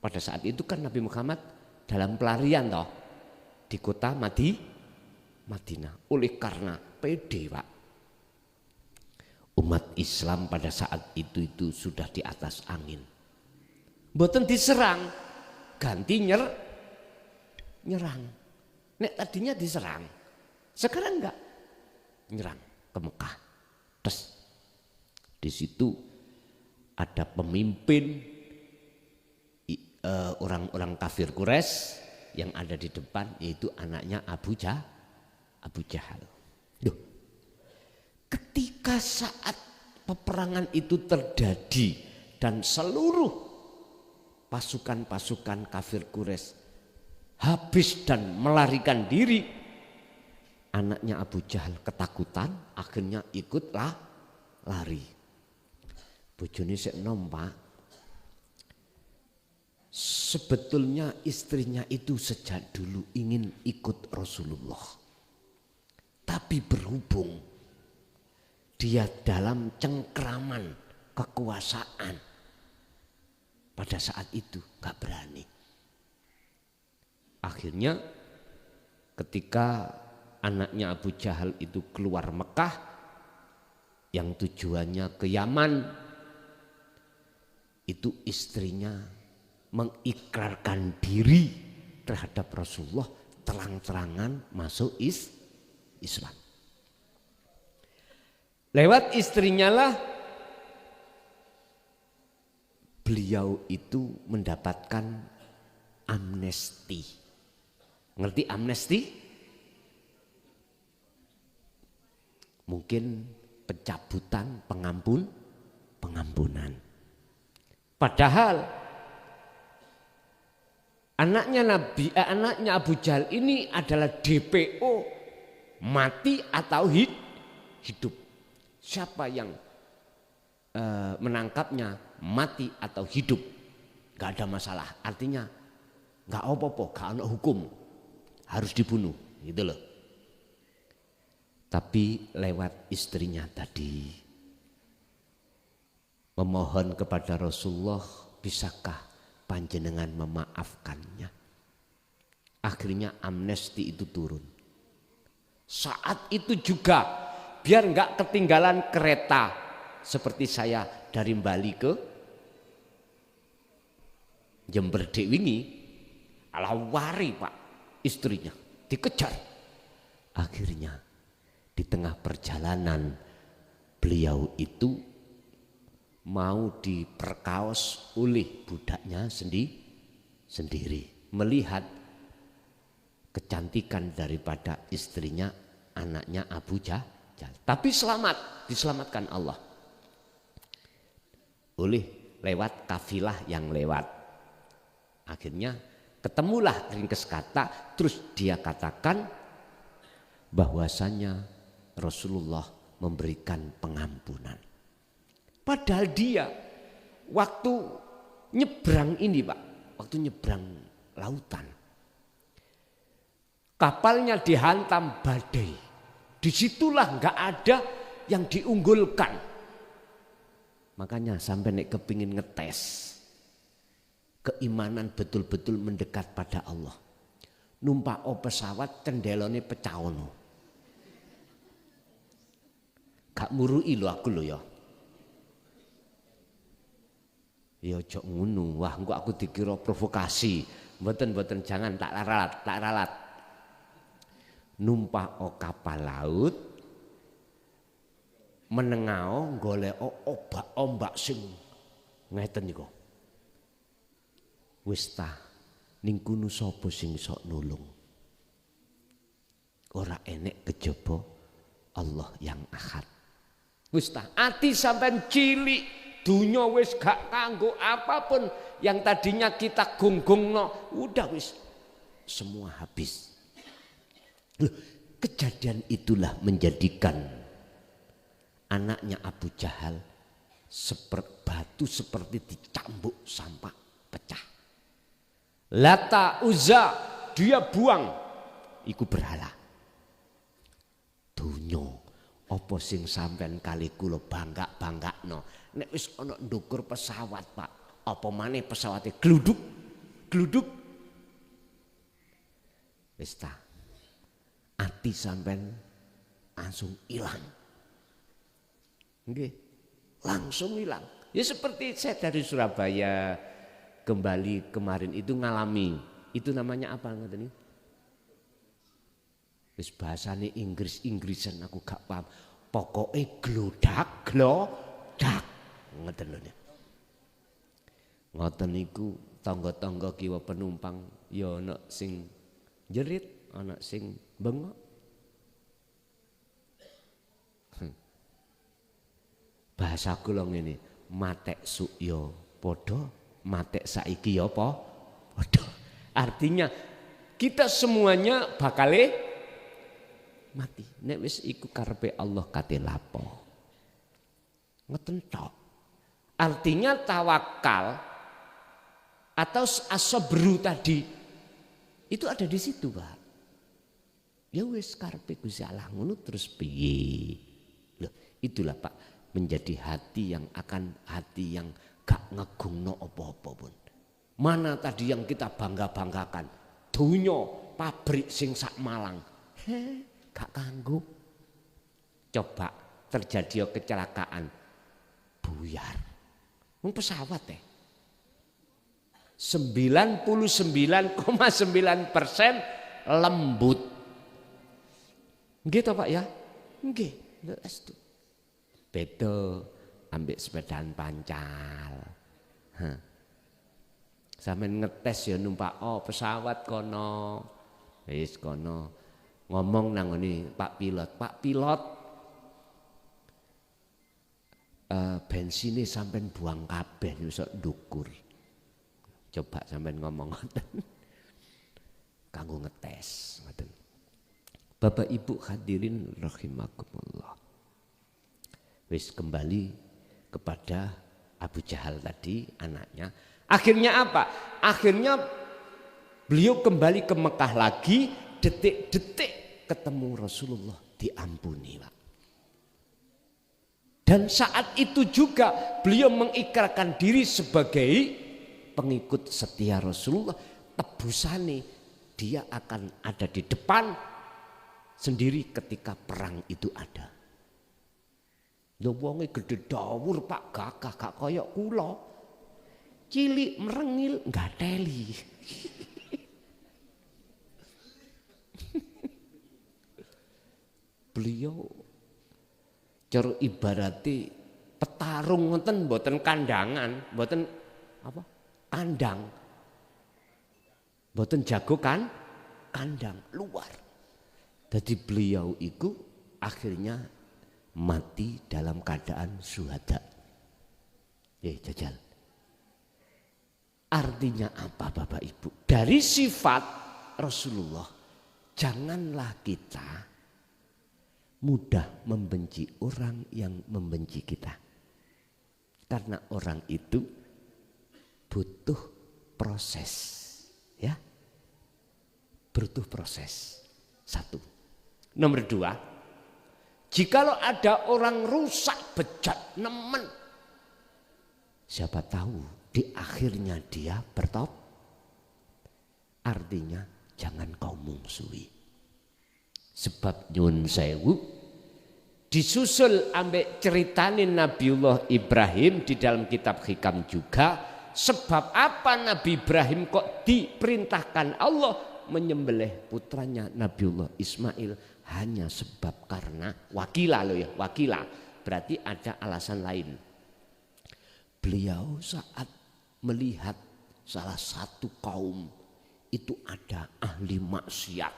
Pada saat itu kan Nabi Muhammad dalam pelarian toh di kota Madinah. Oleh karena pede Pak, umat Islam pada saat itu sudah di atas angin. Mboten diserang, ganti nyerang. Nek tadinya diserang, sekarang enggak, nyerang ke Mekah. Terus di situ ada pemimpin orang-orang kafir Quraisy yang ada di depan, yaitu anaknya Abu Jahal. Duh. Ketika saat peperangan itu terjadi dan seluruh pasukan-pasukan kafir Quraisy habis dan melarikan diri, anaknya Abu Jahal ketakutan, akhirnya ikutlah lari. Bojone sik nom Pak. Sebetulnya istrinya itu sejak dulu ingin ikut Rasulullah. Tapi berhubung dia dalam cengkraman kekuasaan, pada saat itu gak berani. Akhirnya ketika anaknya Abu Jahal itu keluar Mekah yang tujuannya ke Yaman, itu istrinya mengikrarkan diri terhadap Rasulullah, terang-terangan masuk Islam. Lewat istrinya lah beliau itu mendapatkan amnesti. Ngerti amnesti? Mungkin pencabutan, pengampunan. Padahal anaknya Abu Jahal ini adalah DPO, mati atau hidup. Siapa yang menangkapnya, mati atau hidup, gak ada masalah. Artinya gak apa-apa, gak ada hukum, harus dibunuh gitu loh. Tapi lewat istrinya tadi memohon kepada Rasulullah, bisakah panjenengan memaafkannya? Akhirnya amnesti itu turun. Saat itu juga biar enggak ketinggalan kereta, seperti saya dari Bali ke Jember Dek wingi, ala wari Pak, istrinya dikejar. Akhirnya di tengah perjalanan beliau itu mau diperkaos oleh budaknya sendiri, melihat kecantikan daripada istrinya, anaknya Abu Jahal. Tapi diselamatkan Allah oleh lewat kafilah yang lewat. Akhirnya ketemulah ringkes kata, terus dia katakan bahwasanya Rasulullah memberikan pengampunan. Padahal dia waktu nyebrang ini Pak, waktu nyebrang lautan, kapalnya dihantam badai. Disitulah nggak ada yang diunggulkan. Makanya sampai nek kepingin ngetes keimanan betul-betul mendekat pada Allah, numpak pesawat cendelone pecah ono. Gak murui lo aku lo ya. Ya ojo ngono, wah engko aku dikira provokasi. Mboten jangan, tak ralat. Numpak kapal laut menengao golek ombak sing ngeten niku. Wis ta ning kono sapa sing iso nulung? Ora enek kejaba Allah yang Ahad. Wis ta ati sampean cilik, dunya wis gak kanggo apapun yang tadinya kita gonggongno, udah wis semua habis. Loh, kejadian itulah menjadikan anaknya Abu Jahal Batu seperti dicambuk sampah pecah. Lata Uzza dia buang, iku berhala. Dunyo apa sing sampean kali kula bangga-banggakno. Nek wis ana ndukur pesawat, Pak, apa maneh pesawate gluduk. Wis ta. Ati sampean langsung hilang. Nggih, langsung hilang. Ya seperti saya dari Surabaya kembali kemarin itu ngalami. Itu namanya apa ngoten iki? Wis bahasane Inggrisan aku gak paham. Pokoke glodak ngoten lho. Ngoten niku tangga-tangga kiwa penumpang ya ana sing jerit, ana sing bengok. Bahasa kula ngene, matek suk ya padha, matek saiki ya apa? Padha. Artinya kita semuanya bakale mati. Nek wis iku karepe Allah kate lapo. Ngoten tok. Artinya tawakal atau as-sabru tadi itu ada di situ, Pak. Ya wis karepe Gusti Allah ngono terus piye? Loh, itulah Pak menjadi hati yang gak ngegungno apa-apa pun. Mana tadi yang kita bangga-banggakan? Dunyo pabrik sing sak Malang. Gak kanggo. Coba terjadi kecelakaan. Buyar. Wong pesawat 99,9% lembut. Nggih to Pak ya? Nggih, itu. Beda ambek sepedaan pancal. Sampeyan ngetes ya numpak pesawat kono. Wis kono. Ngomong nang ngene Pak Pilot. Bensinnya sampean buang kabeh iso ndukur. Coba sampean ngomong ngoten. Kanggo ngetes ngoten. Bapak Ibu hadirin rahimakumullah. Wis kembali kepada Abu Jahal tadi anaknya. Akhirnya apa? Akhirnya beliau kembali ke Mekah lagi, detik-detik ketemu Rasulullah diampuni, Pak. Dan saat itu juga beliau mengikrarkan diri sebagai pengikut setia Rasulullah. Tebusane dia akan ada di depan sendiri ketika perang itu ada. Lho wonge gedhe dawur Pak, gagah gak kaya kula. Cilik merengil ngateli. Beliau cara ibarati petarung ngoten mboten kandangan, mboten apa? Kandang. Mboten jago kan? Kandang luar. Jadi beliau itu akhirnya mati dalam keadaan syuhada. Jajal. Artinya apa Bapak Ibu? Dari sifat Rasulullah, janganlah kita mudah membenci orang yang membenci kita. Karena orang itu butuh proses, ya. Butuh proses. Satu. Nomor dua, jikalau ada orang rusak, bejat, nemen, siapa tahu di akhirnya dia bertop. Artinya jangan kau mungsuhi. Sebab nyun sewu disusul ambek ceritanin Nabiullah Ibrahim di dalam kitab Hikam juga. Sebab apa Nabi Ibrahim kok diperintahkan Allah menyembelih putranya Nabiullah Ismail? Hanya sebab karena wakilah loh ya, wakilah. Berarti ada alasan lain. Beliau saat melihat salah satu kaum itu ada ahli maksiat,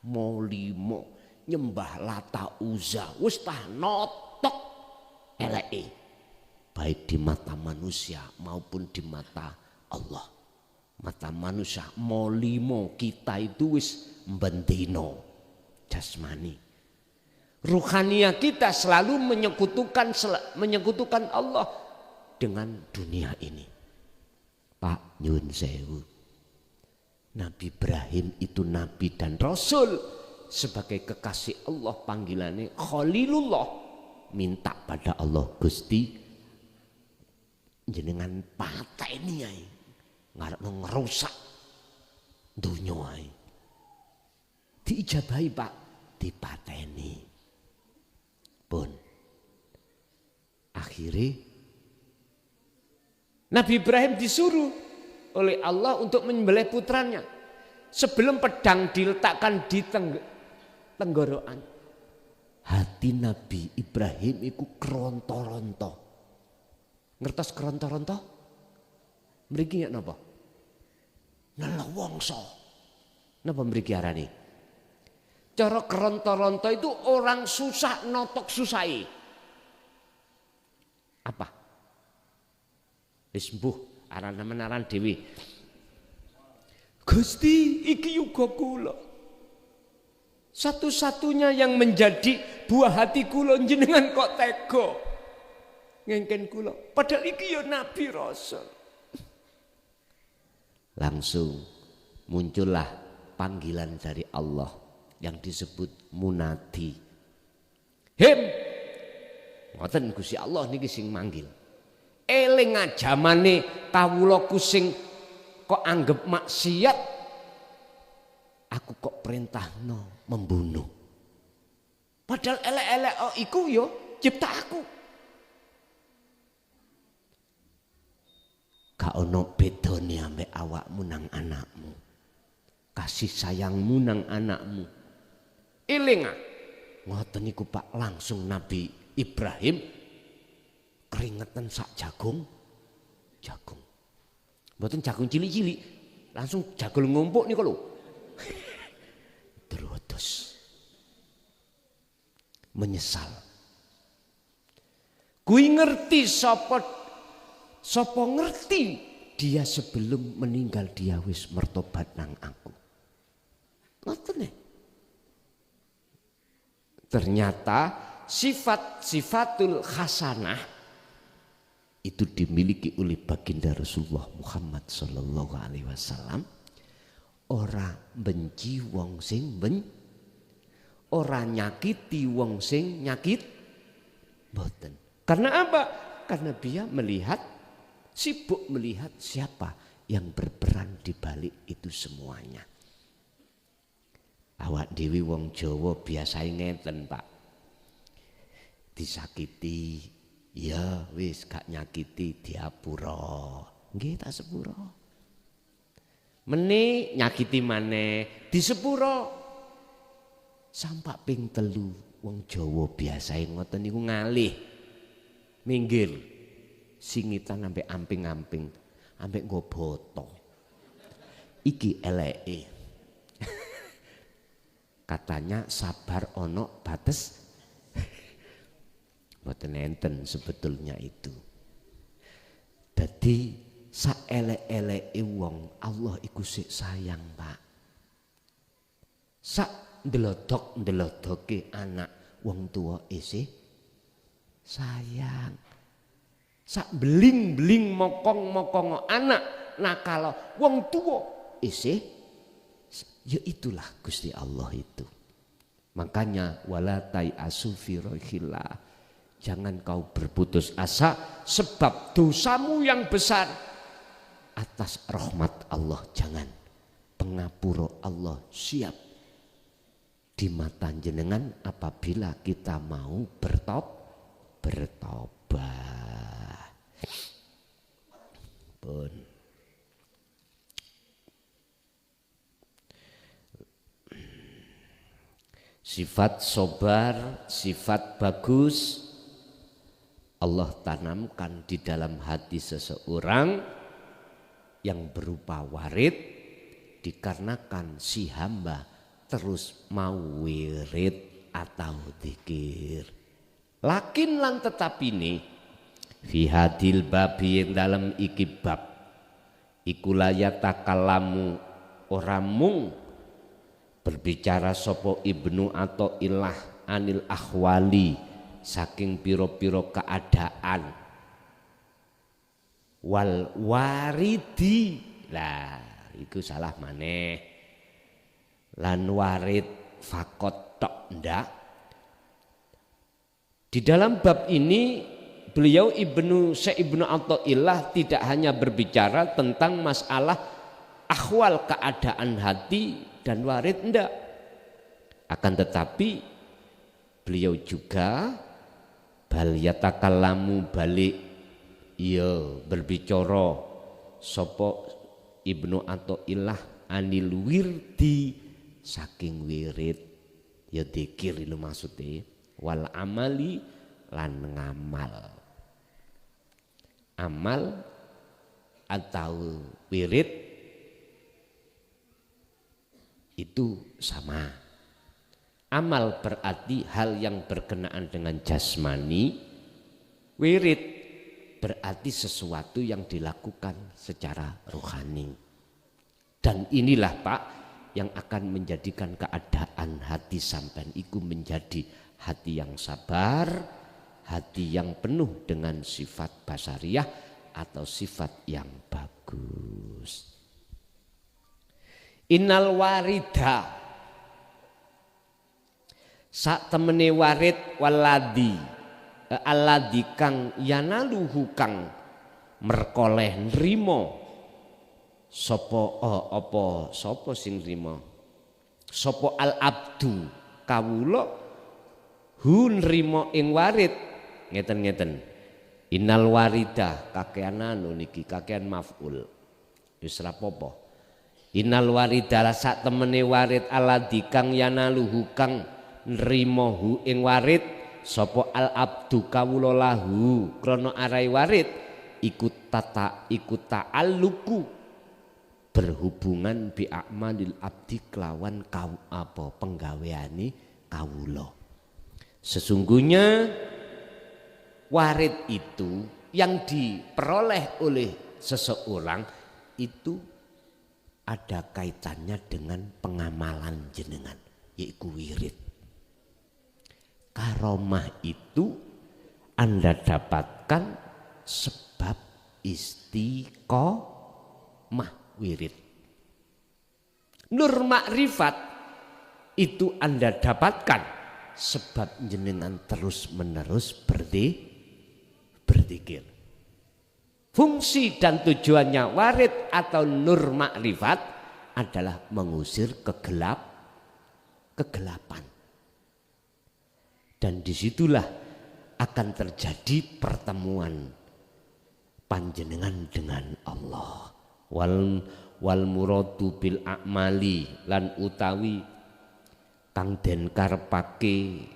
molimo, nyembah Lata Uzza, wis tah notok eleke, baik di mata manusia maupun di mata Allah. Mata manusia molimo, kita itu wis mbendino jasmani. Ruhaniyah kita selalu menyekutukan Allah dengan dunia ini. Pak nyun sewu, Nabi Ibrahim itu nabi dan rasul, sebagai kekasih Allah panggilannya Khalilullah, minta pada Allah, Gusti jenengan pateni ae ngarep ngerusak dunya ae. Diijabahi Pak, dipateni. Pun akhirnya Nabi Ibrahim disuruh oleh Allah untuk menyembelih putranya. Sebelum pedang diletakkan di tenggorokan, hati Nabi Ibrahim itu keronto-ronto. Ngertos keronto-ronto? Mriki nek napa? Nelewongso. Napa mriki arane? Cara keronto-ronto itu orang susah notok susai. Apa? Wis mbuh aran dewi. Gusti iki yuga kula. Satu-satunya yang menjadi buah hati kula jenengan kok tega ngengken kula. Padahal iki ya nabi rasul. Langsung muncullah panggilan dari Allah yang disebut munadi. Him, ngoten Gusti Allah niki sing manggil. Eling ajamane kawula sing kok anggap maksiat, aku kok perintahno membunuh. Padahal elek-elek oh iku yo cipta aku. Gak ono bedone ambek awakmu nang anakmu. Kasih sayangmu nang anakmu. Eling ngoten niku Pak, langsung Nabi Ibrahim keringetan sak jagung. Mboten jagung cilik-cilik, langsung jagung ngumpuk niku lho. Terus menyesal. Kui ngerti sapa ngerti dia sebelum meninggal dia wis mertobat nang aku. Ngoten. Ternyata sifatul hasanah itu dimiliki oleh baginda Rasulullah Muhammad sallallahu alaihi wasallam. Ora benci wong sing ora nyakiti wong sing nyakit mboten. Karena apa? Karena dia sibuk melihat siapa yang berperan di balik itu semuanya. Awak dewi wong Jawa biasa ngeten Pak. Disakiti, ya wis gak nyakiti diapura. Nggih tak sepura. Meni nyakiti maneh disepura. Sampak ping 3 wong Jawa biasa ngoten niku ngalih. Minggir. Singitan sampai amping-amping, sampai nggo boto. Iki eleke. Katanya sabar ono batas. Mboten enten sebetulnya itu. Dadi saelek-eleke wong Allah iku sik sayang, Pak. Sak ndelodok-ndelodoke anak wong tua isih sayang. Sak beling-beling mokong-mokong anak nakala wong tua isih, ya itulah Gusti Allah itu. Makanya wala tai'asu fi rohillah, jangan kau berputus asa sebab dosamu yang besar atas rahmat Allah. Jangan, pengapura Allah siap di mata jenengan apabila kita mau bertobat. Pun sifat sabar, sifat bagus Allah tanamkan di dalam hati seseorang yang berupa warid, dikarenakan si hamba terus mau wirid atau zikir. Lakin lan tetap ini fi hadil babi yang dalam iki bab iku layatakallamu ora mung berbicara sopo Ibnu Athaillah anil akhwali saking piro-piro keadaan, wal waridi lah iku salah maneh, lan warid fakot tok ndak. Di dalam bab ini beliau Syekh Ibnu Athaillah tidak hanya berbicara tentang masalah akhwal keadaan hati dan warid enggak. Akan tetapi beliau juga bal yatakallamu balik berbicara sapa Ibnu Athaillah anil wirdi saking wirid ya dzikir itu maksudnya, wal amali lan ngamal. Amal atau wirid itu sama. Amal berarti hal yang berkenaan dengan jasmani, wirid berarti sesuatu yang dilakukan secara rohani. Dan inilah Pak yang akan menjadikan keadaan hati sampean iku menjadi hati yang sabar, hati yang penuh dengan sifat basariyah atau sifat yang bagus. Innal warida sak temene warid waladi alladzi kang yanaluhu kang merkoleh nrimo sapa sing nrimo sapa al abdu kawula hu nrimo ing warid ngeten-ngeten. Innal warida kakean niki kakean maf'ul wis ra apa-apa. Innal warida sak temene warid alladzi kang yanaluhu kang nrimo hu ing warid sapa al abdu kawula lahu krana arai warid iku ta'alluqu berhubungan bi a'malil abdi kelawan penggaweane kawula. Sesungguhnya warid itu yang diperoleh oleh seseorang itu ada kaitannya dengan pengamalan jenengan, yaitu wirid. Karomah itu Anda dapatkan sebab istiqomah wirid. Nur makrifat itu Anda dapatkan sebab jenengan terus menerus berzikir. Fungsi dan tujuannya warid atau nur makrifat adalah mengusir kegelapan. Dan disitulah akan terjadi pertemuan panjenengan dengan Allah. Wal muradu bil a'mali lan utawi kang den karepake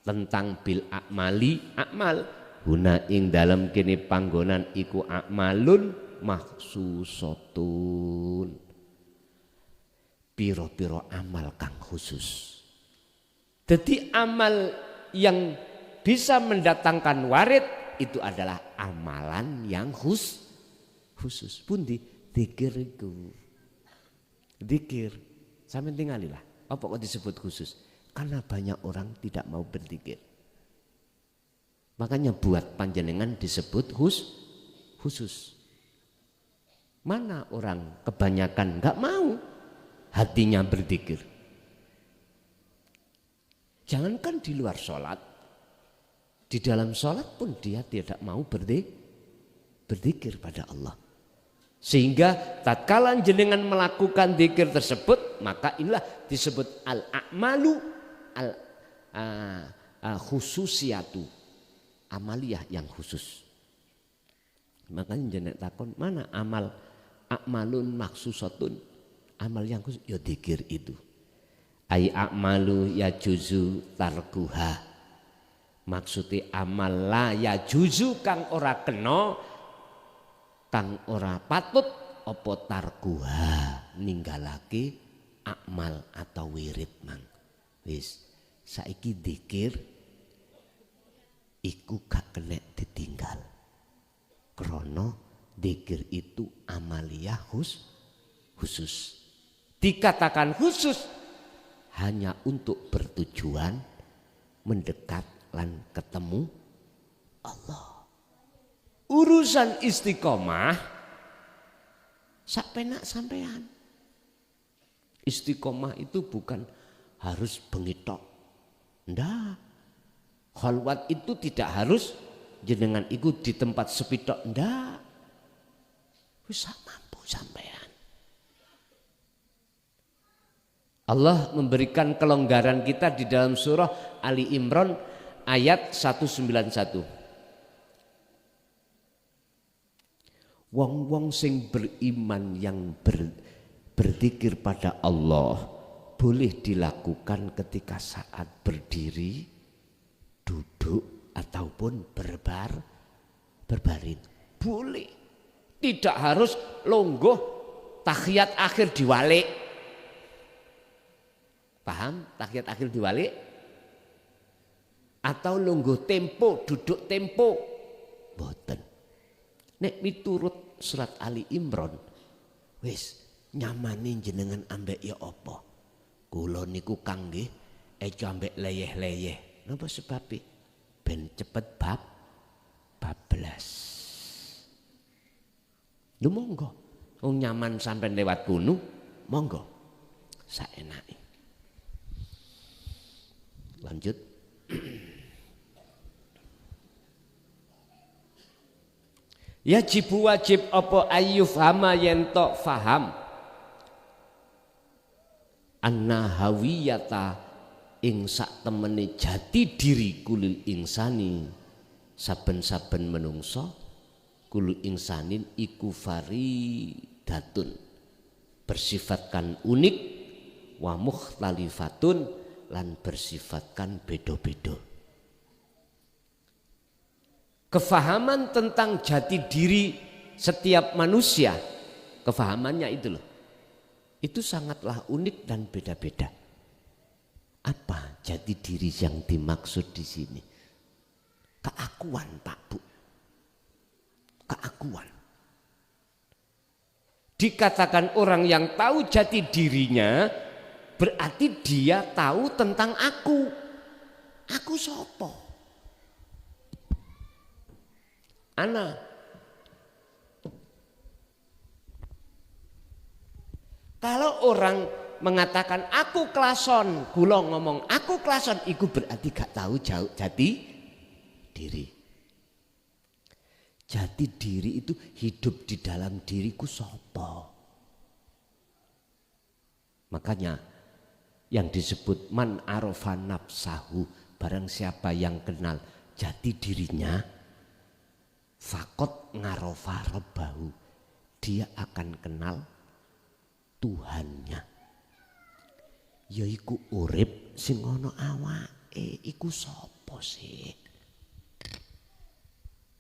tentang bil a'mali a'mal guna ing dalam kene panggonan iku a'malun maksusatun piro-piro amal kang khusus. Jadi amal yang bisa mendatangkan warid itu adalah amalan yang khusus. Pundi dzikir iku. Dzikir sampeyan tingalilah. Apa kok disebut khusus? Karena banyak orang tidak mau berzikir. Makanya buat panjenengan disebut khusus. Mana orang kebanyakan enggak mau hatinya berzikir. Jangankan di luar sholat, di dalam sholat pun dia tidak mau berzikir pada Allah. Sehingga tatkala jenengan melakukan zikir tersebut, maka inilah disebut al-a'malu khususiyatu, amaliyah yang khusus. Makanya jenengan takon mana amal a'malun maksusatun, amal yang khusus ya zikir itu. Ai a'malu ya juzu tarkuha. Maksudnya amal la ya juzu kang ora kena, kang ora patut apa tarkuha ninggalake amal atau wirid mang. Wis saiki dzikir iku gak kena ditinggal. Krana dzikir itu amaliyah khusus. Dikatakan khusus hanya untuk bertujuan mendekat lan ketemu Allah. Urusan istiqomah sak penak sampean. Istiqomah itu bukan harus bengitok. Ndak. Khalwat itu tidak harus jenengan ikut di tempat sepi tok. Ndak. Wis mampu sampean. Allah memberikan kelonggaran kita di dalam surah Ali Imran ayat 191. Wong-wong sing beriman yang berzikir pada Allah boleh dilakukan ketika saat berdiri, duduk ataupun berbaring. Boleh. Tidak harus longgoh tahiyat akhir diwalik. Paham? Tahiyat akhir diwalik? Atau longgoh tempo, duduk tempo. Boten. Nek miturut surat Ali Imran, wis nyamani jenengan ambek ya apa? Kula niku kangge eco ambek leyeh-leyeh. Napa sebabe? Ben cepet bablas. Lho monggo. Wong nyaman sampean lewat gunung, monggo. Saenake. Lanjut. Wajib apa ayyuf hama yen tok faham anna hawiyata ing sak temene jati diri kulil insani saben-saben menungso kulul insanin iku faridatun bersifatkan unik wa mukhtalifatun lan bersifatkan beda-beda. Kefahaman tentang jati diri setiap manusia, kefahamannya itu loh, itu sangatlah unik dan beda-beda. Apa jati diri yang dimaksud di sini? Keakuan Pak Bu, keakuan. Dikatakan orang yang tahu jati dirinya berarti dia tahu tentang aku. Aku sopo? Ana. Kalau orang mengatakan aku klason, kula ngomong aku klason, itu berarti gak tahu jauh jati diri. Jati diri itu hidup di dalam diriku sopo. Makanya yang disebut man arofa nafsahu, barang siapa yang kenal jati dirinya, fakot ngarofa rabbahu, dia akan kenal Tuhannya. Yaiku urip sing ana awake, iku sapa sih?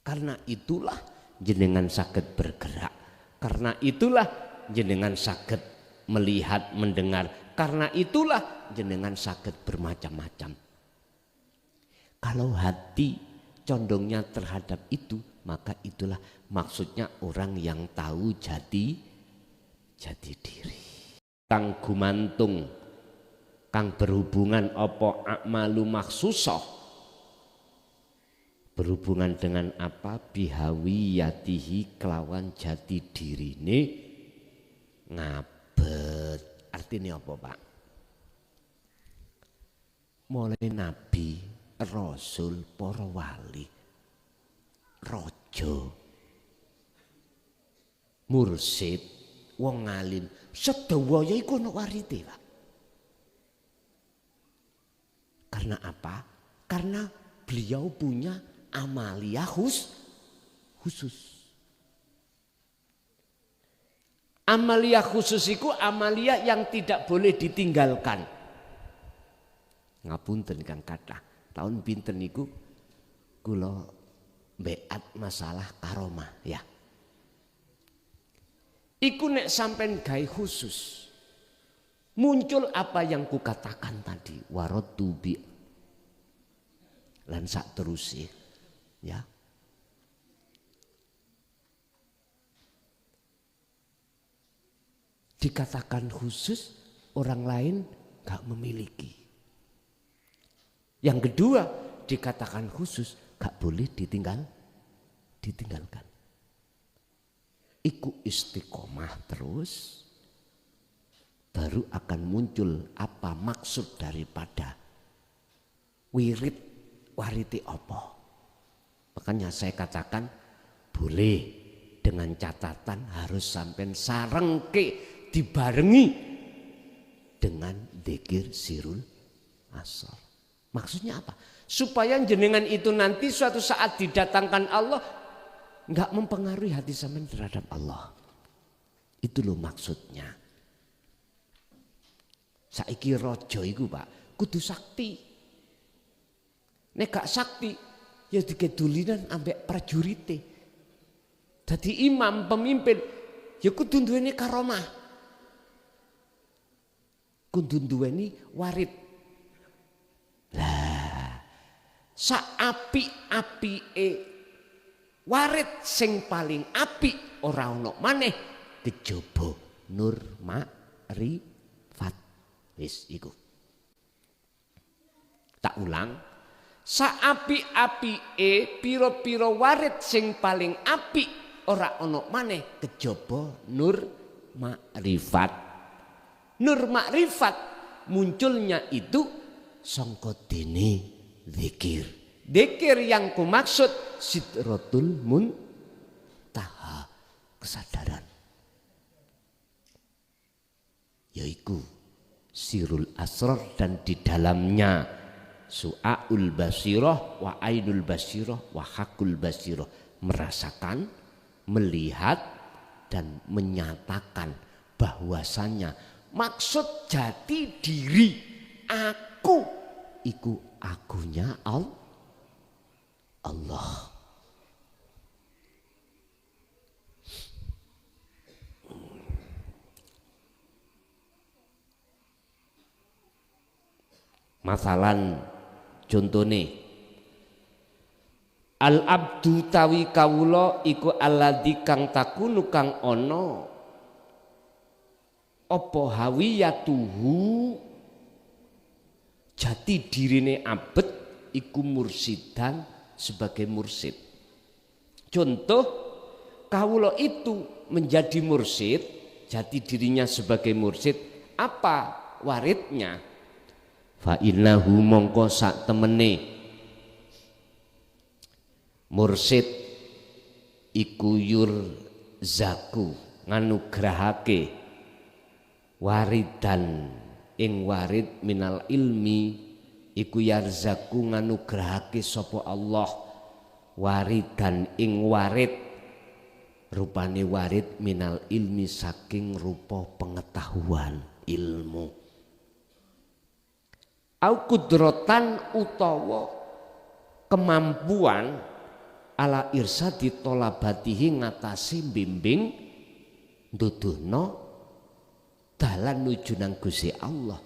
Karena itulah jenengan saged bergerak. Karena itulah jenengan saged melihat, mendengar. Karena itulah jenengan saged bermacam-macam. Kalau hati condongnya terhadap itu, maka itulah maksudnya orang yang tahu jati diri. Kang gumantung, kang berhubungan apa akmalu maksusah, berhubungan dengan apa? Bihawiyatihi, kelawan jati dirine ngabet. Artinya apa Pak? Mulai nabi, rasul, para wali, raja, mursid, wong alim, sedaya iku ana warite, Pak. Karena apa? Karena beliau punya amalia khusus. Amalia khusus itu amalia yang tidak boleh ditinggalkan. Ngapunten Kang kathah. Tahun pinten niku kula beat masalah karomah ya. Iku nek sampean gawe khusus, muncul apa yang kukatakan tadi, warotubi lan sak terusé ya. Dikatakan khusus, orang lain gak memiliki. Yang kedua dikatakan khusus, gak boleh ditinggalkan. Iku istiqomah terus, baru akan muncul apa maksud daripada wariti apa. Makanya saya katakan boleh dengan catatan harus sampai sarengke dibarengi dengan dzikir sirul asar. Maksudnya apa? Supaya jenengan itu nanti suatu saat didatangkan Allah nggak mempengaruhi hati sampean terhadap Allah. Itu loh maksudnya. Saiki raja iku Pak kudu sakti. Nek gak sakti ya dikedulinan ambek prajurite. Dadi imam pemimpin ya kudu duweni karomah. Kudu duweni warid. Lah saapik-apike warid sing paling apik ora ono maneh kejaba nur ma'rifat. Wis iku. Tak ulang. Saapik-apike pira-pira warid sing paling apik ora ono maneh kejaba nur ma'rifat. Nur ma'rifat munculnya itu sangka dene zikir. Zikir yang kumaksud sidratul muntaha, kesadaran. Yaitu sirul asrar dan di dalamnya su'aul basirah wa ainul basirah wa hakul basirah, merasakan, melihat dan menyatakan bahwasanya maksud jati diri aku iku akunya Allah. Masalan contone al abdu tawi kawula iku alladzi kang takunu kang ana apa hawiyatuhu jati dirine abet iku mursidan sebagai mursid. Contoh kawula itu menjadi mursid, jati dirinya sebagai mursid, apa waridnya? Fa innahu mongko sak temene mursid iku yurzaku nganugrahake waridan ing warid minal ilmi iku yarzaku nganugrahake sapa Allah waridan ing warid rupane warid minal ilmi saking rupa pengetahuan ilmu. Au kudrotan utawa kemampuan ala irsadi tolabatihi ngatasi bimbing nduduhno dalan nuju nang Gusti Allah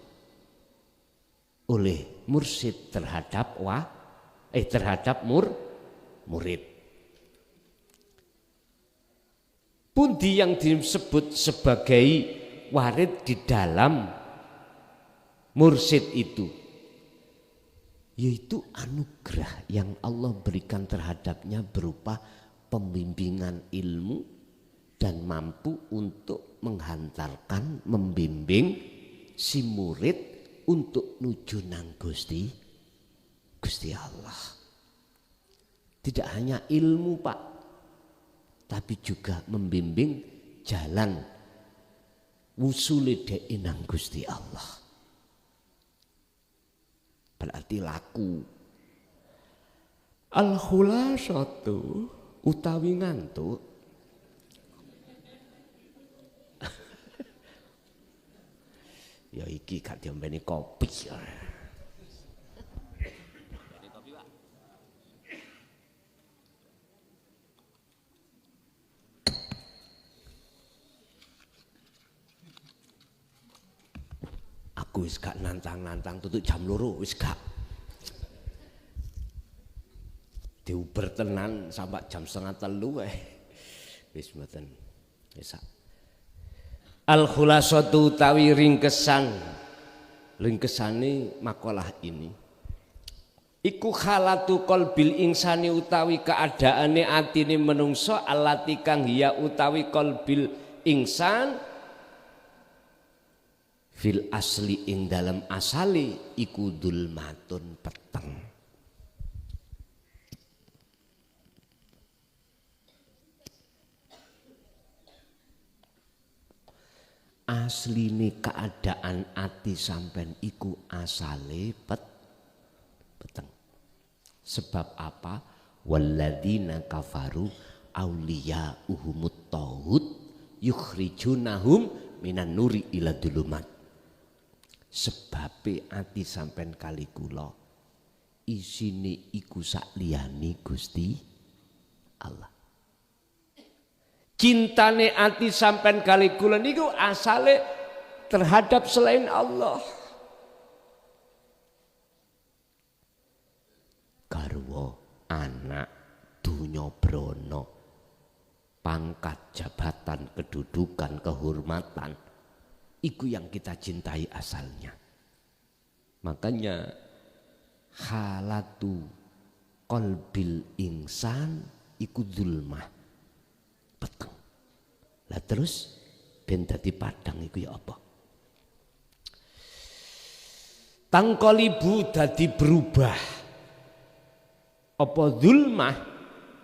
oleh mursid terhadap murid. Pundi yang disebut sebagai warid di dalam mursid itu, yaitu anugerah yang Allah berikan terhadapnya berupa pembimbingan ilmu dan mampu untuk menghantarkan, membimbing si murid untuk nuju nang Gusti Allah. Tidak hanya ilmu Pak, tapi juga membimbing jalan wusule dhek nang Gusti Allah. Berarti laku. Al khulasatu utawi ngantuk ya iki gak diombeni kopi. Aku wis gak nantang-nantang tutuk jam 2 wis gak. Diuber tenan sampai jam 2:30 wis mboten. Wis. Al khulasatu tawi ringkesan. Ringkesane makalah ini. Iku khalatu qalbil insani utawi keadaane atine menungso allati kang hiya utawi qalbil insan fil asli ing dalam asali iku dulmatun peteng. Asline keadaan ati sampean iku asale peteng. Sebab apa? Walladzina kafaru auliya uhumut tauhid yukhrijunahum minan nuri ila dulumat. Sebabe ati sampean kali kula isine iku sak liyane Gusti Allah. Cintane ati sampean kali kula niku asale terhadap selain Allah. Garwa, anak, dunya brana, pangkat, jabatan, kedudukan, kehormatan, itu yang kita cintai asalnya. Makanya halatu qalbil insan iku zulmah peteng. Lah terus ben dadi padang iku ya apa? Tangkolibu dadi berubah. Apa zulmah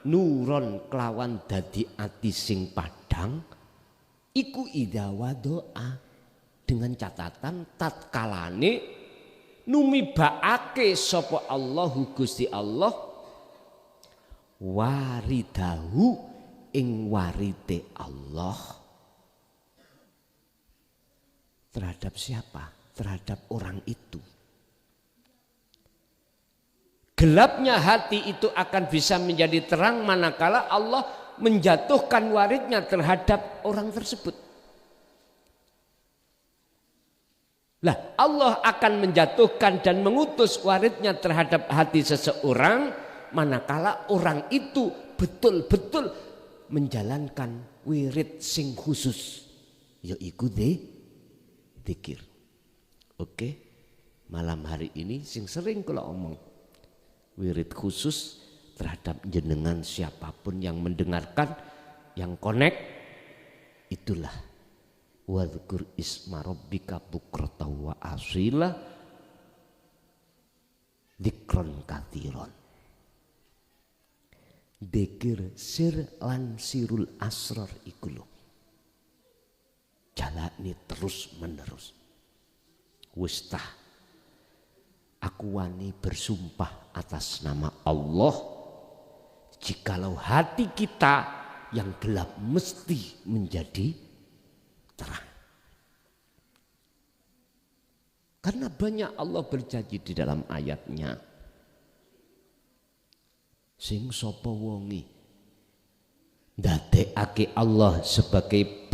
nuron kelawan dadi ati sing padang iku idawa doa dengan catatan tatkalane numibaake sapa Allahu Gusti Allah waridahu ing warite Allah terhadap siapa? Terhadap orang itu. Gelapnya hati itu akan bisa menjadi terang manakala Allah menjatuhkan waridnya terhadap orang tersebut. Lah Allah akan menjatuhkan dan mengutus waridnya terhadap hati seseorang manakala orang itu betul-betul menjalankan wirid sing khusus yaiku dzikir. Oke, malam hari ini sing sering kula omong wirid khusus terhadap jenengan siapapun yang mendengarkan, yang connect, itulah wadhkur isma rabbika bukrata wa asila dzikron katsiron. Dzikir sir lan sirul asrar iku lho. Jalani terus menerus. Wis tah aku wani bersumpah atas nama Allah, jikalau hati kita yang gelap mesti menjadi terang. Karena banyak Allah berjanji di dalam ayatnya. Sing sapa wonge ndadekake Allah sebagai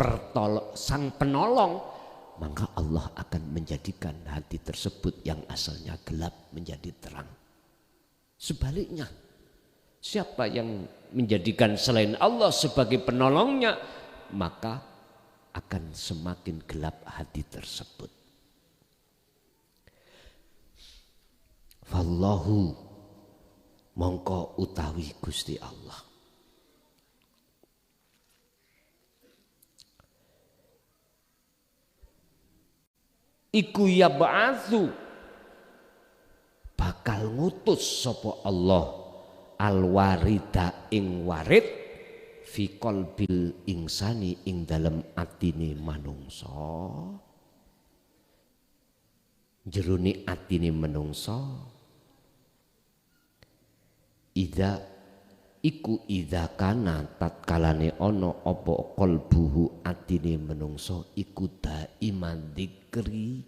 sang penolong, maka Allah akan menjadikan hati tersebut yang asalnya gelap menjadi terang. Sebaliknya, siapa yang menjadikan selain Allah sebagai penolongnya, maka akan semakin gelap hati tersebut. Fallahu mongko utawi Gusti Allah. Iku ya ba'atsu bakal ngutus sapa Allah alwarida ing warid fi qalbil insani ing dalem atine manungsa, jerone atine manungsa idza kana tatkalane ana apa qalbuhu atine manungsa iku daiman dzikri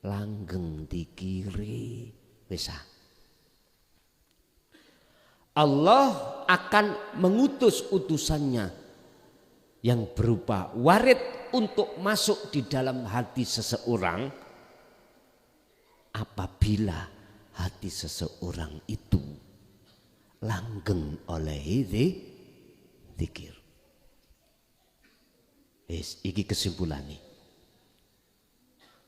langgeng dikiri. Wis Allah akan mengutus utusannya yang berupa warid untuk masuk di dalam hati seseorang apabila hati seseorang itu langgeng oleh zikir. Iki kesimpulannya.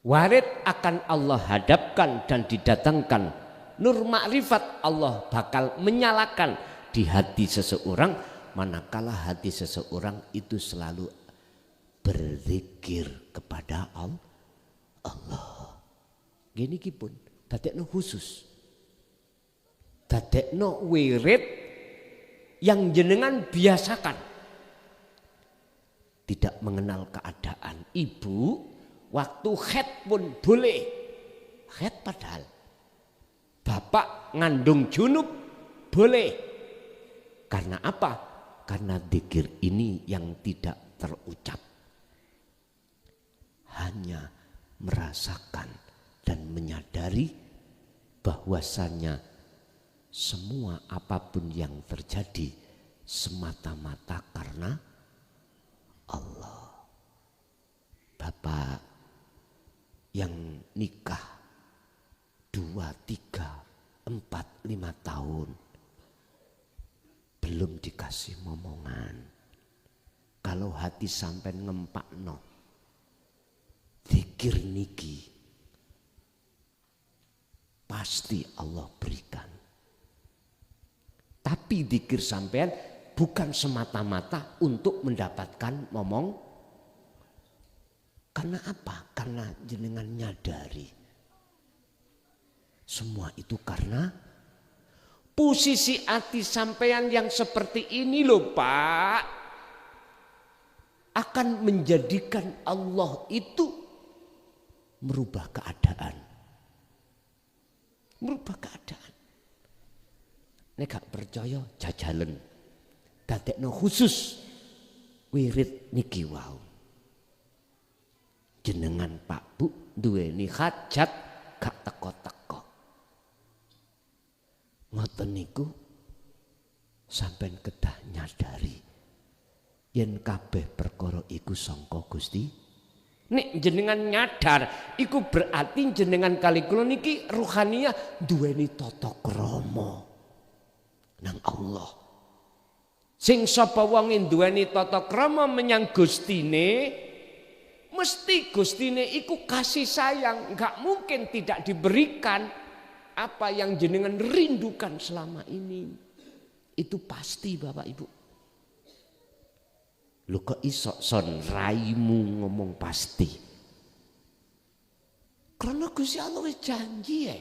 Warid akan Allah hadapkan dan didatangkan nur makrifat Allah bakal menyalakan di hati seseorang manakala hati seseorang itu selalu berzikir kepada Allah. Gini kipun, dadekno khusus, dadekno wirid yang jenengan biasakan. Tidak mengenal keadaan. Ibu waktu haid pun boleh. Haid padahal. Bapak ngandung junub boleh. Karena apa? Karena dzikir ini yang tidak terucap. Hanya merasakan dan menyadari bahwasannya semua apapun yang terjadi semata-mata karena Allah. Bapak yang nikah 2, 3, 4, 5 tahun belum dikasih momongan. Kalau hati sampai ngempakno zikir niki pasti Allah berikan. Tapi zikir sampean bukan semata-mata untuk mendapatkan momong. Karena apa? Karena jenengan nyadari. Semua itu karena posisi hati sampean yang seperti ini loh Pak. Akan menjadikan Allah itu merubah keadaan. Merubah keadaan. Nek gak percaya jajalen. Dadekno khusus wirid niki wau. Jenengan Pak Bu duweni hajat gak teko-teko. Ngoten niku sampean kedah nyadari yen kabeh perkara iku sangka Gusti. Nek jenengan nyadar iku berarti jenengan kali kula niki ruhaniyah duweni tata krama nang Allah. Sing sapa wong duweni tata krama menyang Gustine, mesti Gustine iku kasih sayang, enggak mungkin tidak diberikan apa yang jenengan rindukan selama ini. Itu pasti Bapak Ibu. Lu kok iso son raimu ngomong pasti? Karena Gusti Allah wis janji ya.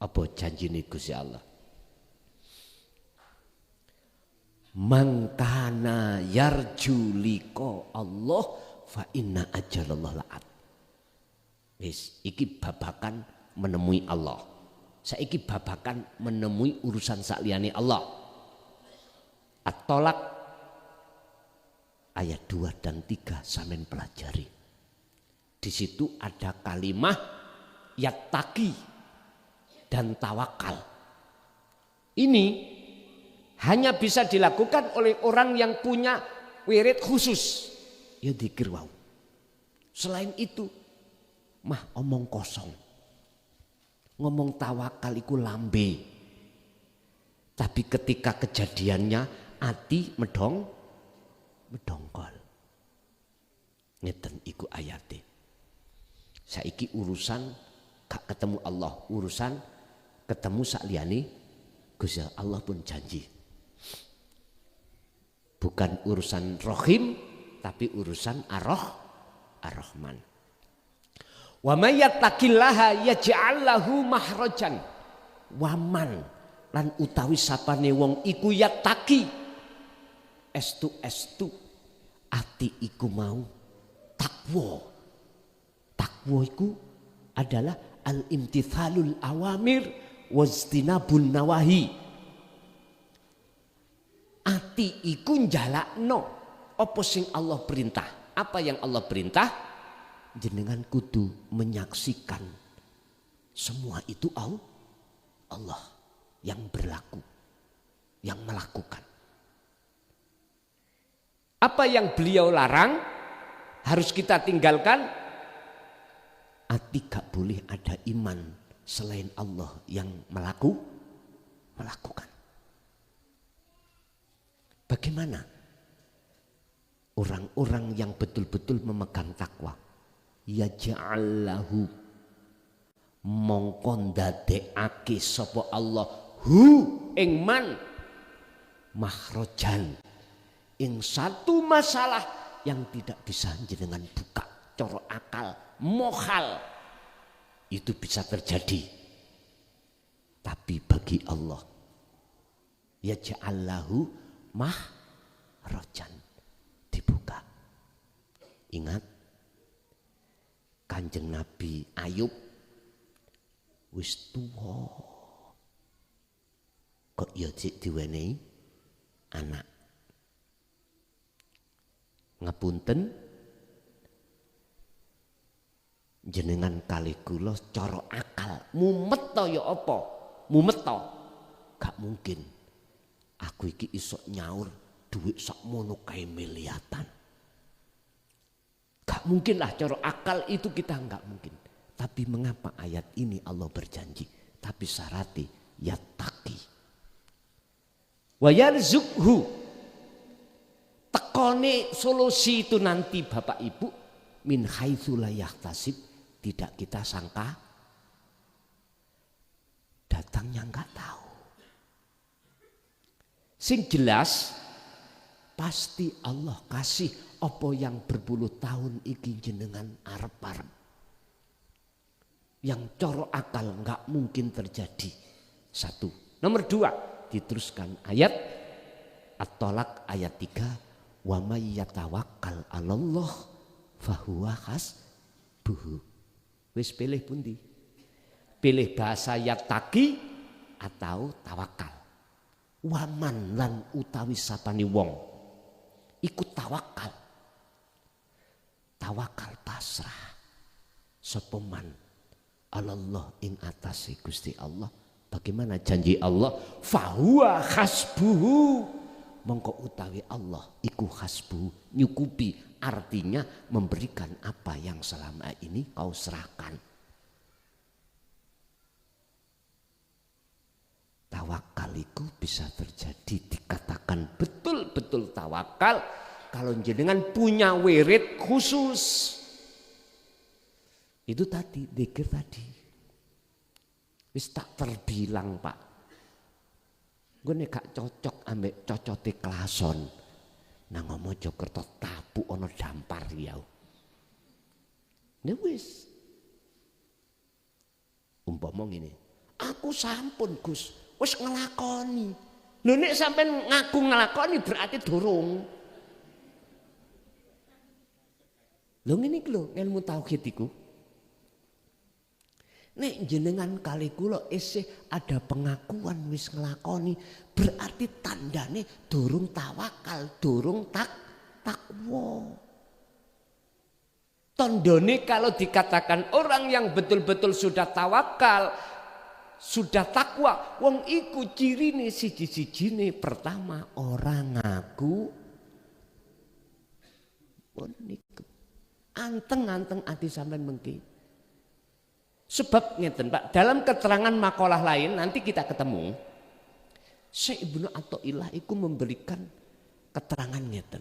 Apa janjine Gusti Allah? Mangkana yarju liko Allah fa inna ajalallah la'at. Wis iki babakan menemui Allah. Saiki babakan menemui urusan sakliyane Allah. At-Tolak ayat 2 dan 3 sampean pelajari. Di situ ada kalimah yattaqi dan tawakal. Ini hanya bisa dilakukan oleh orang yang punya wirid khusus. Ya dzikir wau. Selain itu mah omong kosong. Ngomong tawakal iku lambe. Tapi ketika kejadiannya ati medongkol. Ngeten iku ayate. Saiki urusan gak ketemu Allah, urusan ketemu sakliyane Gusti Allah pun janji. Bukan urusan Rohim, tapi urusan Ar-Rahman. Wa may yattaqillaha yaj'al lahu mahrajan. Waman lan utawi sapane wong iku yattaqi. Estu ati iku mau takwa. Takwa iku adalah al-imtithalul awamir wajtinabun nawahi. Ati iku njalakno apa sing Allah perintah. Apa yang Allah perintah? Jenengan kudu menyaksikan semua itu Allah yang berlaku, yang melakukan. Apa yang beliau larang harus kita tinggalkan. Ati gak boleh ada iman selain Allah yang melakukan. Bagaimana orang-orang yang betul-betul memegang takwa? Yaj'allahu mongko ndadekake sapa Allah hu ing man makhrajan ing satu masalah yang tidak bisa jenengan buka cara akal mohal itu bisa terjadi, tapi bagi Allah ya ja'allahu makhrajan dibuka. Ingat Kanjeng Nabi Ayub wis tuwa kok ya cik diwenehi anak. Ngapunten jenengan kali kula cara akal mumet to ya apa? Mumet to? Gak mungkin. Aku iki iso nyaur duit sakmono kae miliatan. Gak mungkin lah cara akal itu kita gak mungkin. Tapi mengapa ayat ini Allah berjanji? Tapi syaratnya yattaqi wa yarzuqhu. Tekone solusi itu nanti Bapak Ibu min haitsu la yahtasib, tidak kita sangka, datangnya nggak tahu. Sing jelas pasti Allah kasih apa yang berpuluh tahun iki jenengan arep-arep. Yang coro akal nggak mungkin terjadi. Satu. Nomor dua, diteruskan ayat At-Tolak ayat 3, wa may yatawakkal 'alallah fahuwa hasbuhu. Wis pilih pundi? Pilih bahasa yattaqi atau tawakal. Waman lan utawi sapani wong ikut tawakal. Tawakal pasrah sapa man Allah ing atase Gusti Allah. Bagaimana janji Allah? Fahuwa hasbuhu. Mongko utawi Allah iku hasbuhu, nyukupi, artinya memberikan apa yang selama ini kau serahkan. Tawakal itu bisa terjadi, dikatakan betul-betul tawakal kalau jenengan punya wirid khusus. Itu tadi, dzikir tadi. Wis tak terbilang Pak. Gue nek gak cocok ambek cocote klason. Nang Mojokerto tabu ono dampar ya. Nek wis. Umpama ngene. Aku sampun Gus, wis ngelakoni. Lho nek sampean ngaku ngelakoni berarti durung. Lho ngene iki lho ilmu tauhid iku. Nek jenengan kali kula isih ada pengakuan wis ngelakoni, berarti tandane durung tawakal, durung takwa. Tandane kalau dikatakan orang yang betul-betul sudah tawakal, sudah takwa, wong iku cirine siji-sijine pertama orang ngaku pun niku. Anteng-anteng ati sampean mengki. Sebab ngeten Pak, dalam keterangan makalah lain nanti kita ketemu. Syekh Ibnu Athaillah iku memberikan keterangan ngeten.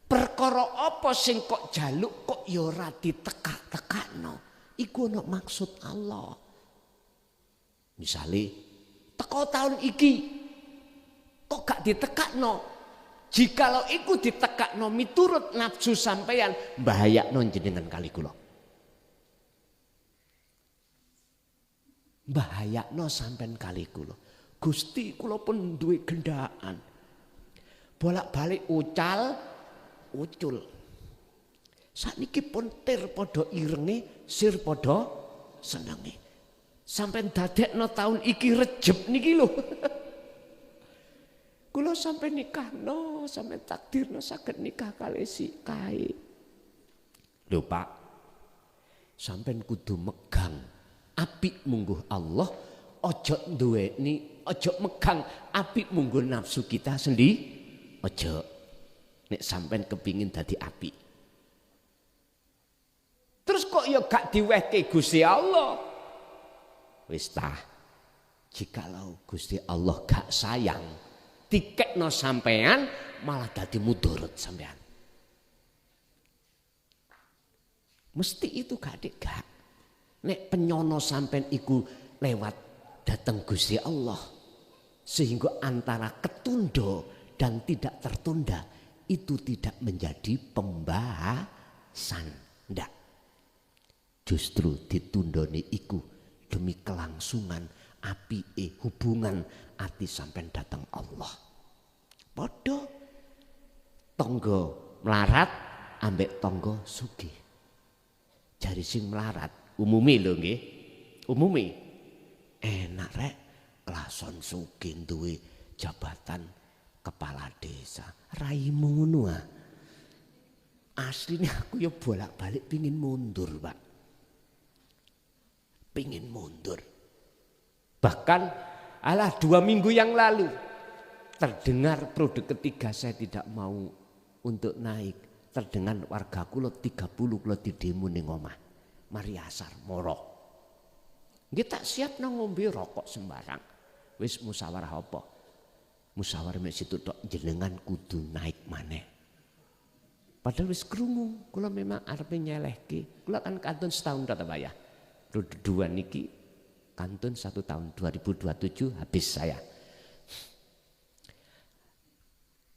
Perkara apa sing kok jaluk kok ya ora ditekak-tekakno. Iku ana maksud Allah. Misale teko tahun iki kok gak ditekakno. Jikalau iku ditekakno miturut nafsu sampeyan, bahayakno jenengan kali kula. Bahayakno sampean kali kula. Gusti kula pun duwe gendaan. Bolak-balik ucul. Sakniki pun tir padha irenge, sir padha senenge. Sampean dadekno taun iki Rejeb niki lho. Kula sampean nikahno, sampean takdirno saged nikah kali si kae. Lho Pak, sampean kudu megang apik mungguh Allah, ojo duweni, ojo megang apik mungguh nafsu kita sendiri. Ojo nek sampean kepingin dadi apik. Terus kok ya gak diwehke Gusti Allah. Wis tah, jikalau Gusti Allah gak sayang, tikekno sampean malah dadi mudorot sampean. Mesti itu gak. Nek penyono sampean iku lewat dateng Gusti Allah. Sehingga antara ketunda dan tidak tertunda itu tidak menjadi pembahasan. Ndak. Justru ditundoni iku demi kelangsungan apike hubungan ati sampean dateng Allah. Padha tangga melarat ambek tangga sugih. Jari sing melarat umumi lho nggih. Umumi enak rek lason sugih duwe jabatan kepala desa. Raimu ngono ah. Aslinya aku ya bolak-balik pingin mundur, Pak. Pingin mundur. Bahkan 2 minggu yang lalu terdengar produk ketiga saya tidak mau untuk naik. Terdengar warga kula 30 kula di demo ning omah. Mari asar moro. Nggih tak siap nang ngombe rokok sembarang. Wis musyawarah apa? Musyawarah mek situ tok jenengan kudu naik maneh. Padahal wis krungu kula memang arepe nyelehke. Kula kan kantun setahun ta Pak ya. Dua niki kantun 1 tahun 2027 habis saya.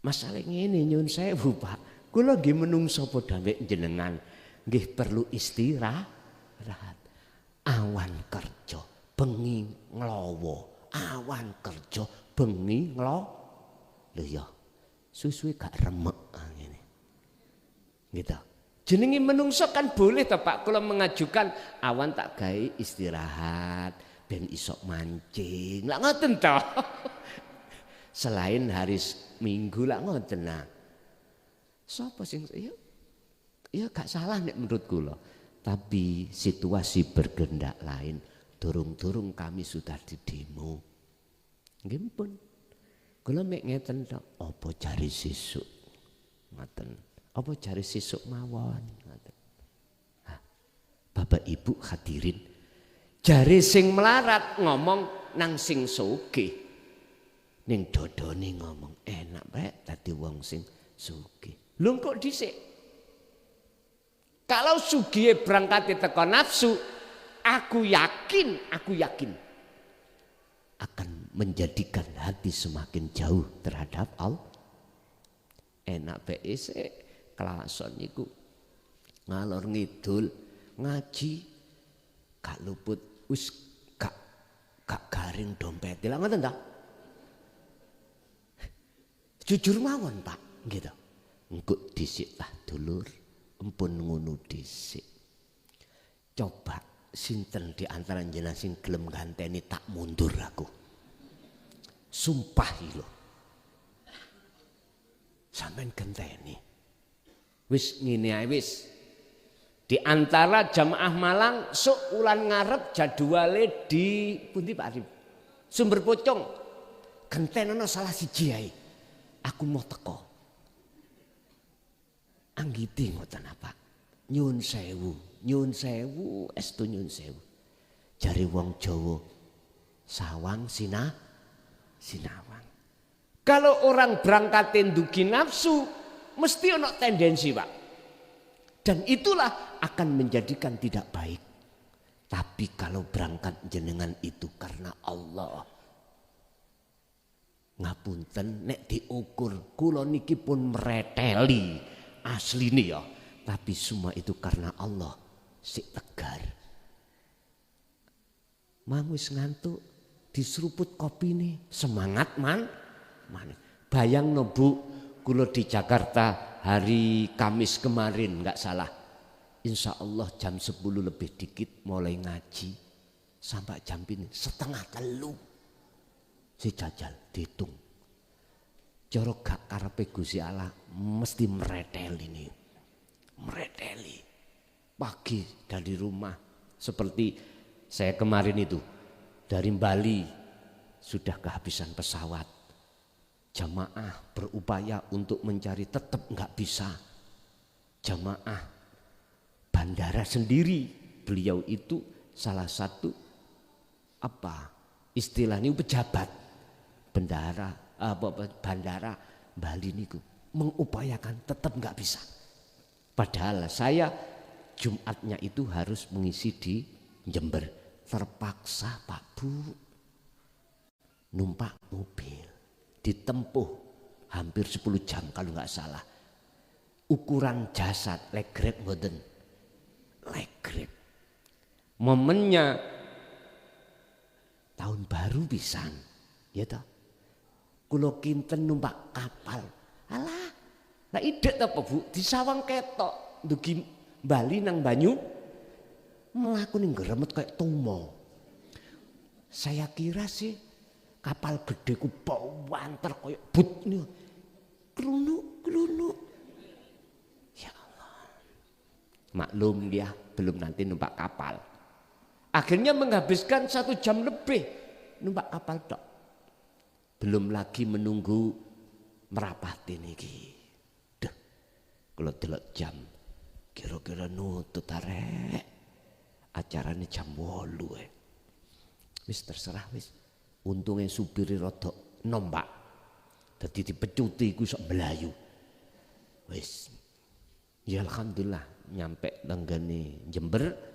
Masalah ngene nyun sewu Pak. Kula nggih menungso padha mek jenengan nggih perlu istirahat. Awan kerja bengi nglowo. Awan kerja bengi nglowo. Lho ya. Susuwe gak remek ngene. Gitu. Jenenge menungso kan boleh toh Pak kula mengajukan awan tak gawe istirahat ben isok mancing. Lah ngoten toh. Selain hari Minggu lah ngoten nah. Sapa sing ya gak salah nek menurut kula. Tapi situasi bergendak lain. Durung-durung kami sudah di demo. Nggih pun. Kula mek ngeten tok apa jari sesuk. Ngoten. Apa jari sesuk mawon. Nah, Bapak Ibu hadirin. Jari sing melarat ngomong nang sing sugih. Ning dodone ngomong enak rek dadi wong sing sugih. Lho kok dhisik? Kalau sugih berangkat teko nafsu, aku yakin akan menjadikan hati semakin jauh terhadap Allah. Enak bae isik kelason niku ngalor ngidul ngaji gak luput wis gak garing dompet. Lah ngoten ta? Jujur mawon Pak, gitu. Engko dhisik lah dulur, empun ngono dhisik. Coba sinten di antara jenengan sing gelem ganteni tak mundur aku. Sumpah lho. Sampeyan genteni. Wis ngene ae wis. Di antara jamaah Malang sok ulan ngarep jadwale di pundi Pak Arif? Sumber Pocong. Gentenono salah siji ae. Aku mau teko. Anggiti ngoten apa? Nyun sewu, estu nyun sewu. Jare wong Jawa sawang sinawang. Kalau orang berangkat ndugi nafsu mesti ono tendensi Pak. Dan itulah akan menjadikan tidak baik. Tapi kalau berangkat jenengan itu karena Allah. Ngapunten nek diukur kula niki pun mreteli asline ya. Tapi semua itu karena Allah sik tegar. Mang wis ngantuk diseruput kopi nih semangat man. Bayang no Bu, kula di Jakarta hari Kamis kemarin nggak salah. Insya Allah jam 10 lebih dikit mulai ngaji sampai jam ini 2:30. Si jajal dihitung. Jorok gak karepe Gusti Allah mesti mereteli nih. Mereteli. Pagi dari rumah seperti saya kemarin itu dari Bali sudah kehabisan pesawat. Jamaah berupaya untuk mencari tetap nggak bisa. Jamaah bandara sendiri beliau itu salah satu istilahnya pejabat bandara Bali niku mengupayakan tetap nggak bisa. Padahal saya Jumatnya itu harus mengisi di Jember. Terpaksa Pak Bu numpak mobil, ditempuh hampir 10 jam kalau nggak salah. Ukuran jasad legrek mboten. Legrek. Momennya tahun baru pisan, ya toh. Kula kinten numpak kapal. Alah, lah ide apa Bu? Di sawang ketok, ndugi Bali nang banyu, mlaku ning gremet kayak tumo. Saya kira sih kapal gede ku banter kayak but nih. Klunuk. Ya Allah. Maklum dia belum nanti numpak kapal. Akhirnya menghabiskan 1 jam lebih numpak kapal tok. Belum lagi menunggu merapati niki. Duh, kalau delok jam kira-kira nutut arek. Acaranya jam 8. Wis terserah wis. Untungnya supiri rodok nombak. Dadi dipecuti iku sok melayu. Wis. Ya alhamdulillah nyampe lenggane Jember.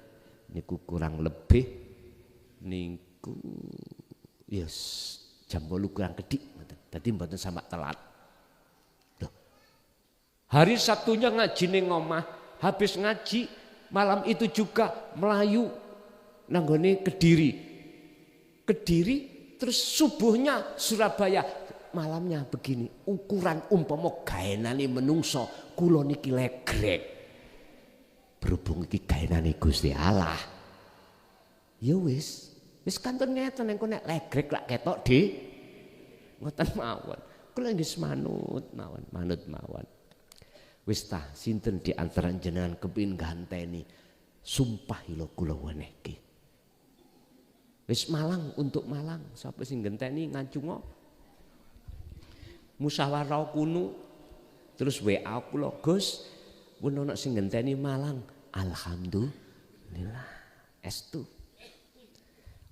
Niku kurang lebih niku yes jam 8 kurang kedik. Dadi mboten sama telat. Loh. Hari Sabtunya ngaji ning omah, habis ngaji malam itu juga melayu nanggone Kediri. Terus subuhnya Surabaya. Malamnya begini, ukuran umpama gaenane menungso kula niki legrek. Berhubung iki gaenane Gusti Allah. Ya wis kanten ngeten engko nek legrek lak ketok di ngoten mawon. Kula nggih manut mawon. Wis tah sinten di antara jenengan kepengin ganteni sumpah ilo kula wenehke. Wis Malang untuk Malang, sapa sing genteni ngancungo? Musyawarah kuno terus WA kula, Gus, pun ana sing genteni Malang. Alhamdulillah. Estu.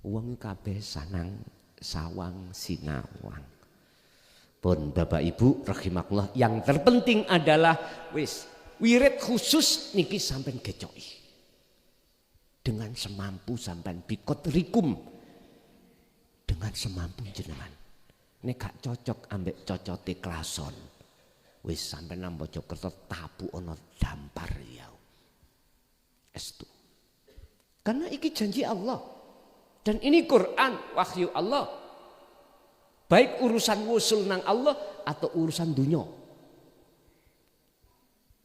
Wong kabeh sanang sawang sinawang. Pun Bapak Ibu rahimakumullah, yang terpenting adalah wis wirid khusus niki sampean gecoki. Dengan semampu sampean bikot rikum. Dengan semampu jenengan. Nek gak cocok ambek cocote klason. Wis sampean nang Mojokerto tabu ana dampar ya. Estu. Karena iki janji Allah. Dan ini Quran wahyu Allah. Baik urusan wusul nang Allah atau urusan dunia.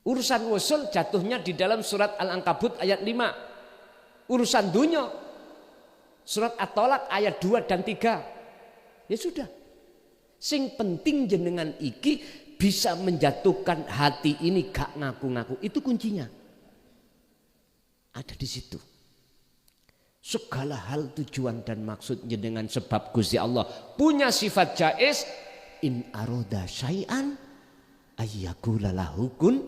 Urusan wusul jatuhnya di dalam surat Al-Ankabut ayat 5. Urusan dunia surat At-Tolak ayat 2 dan 3. Ya sudah. Sing penting jenengan iki bisa menjatuhkan hati ini gak ngaku-ngaku. Itu kuncinya. Ada di situ. Segala hal tujuan dan maksud jenengan sebab Gusti Allah punya sifat jaiz. In aroda syai'an ayyakula lahu kun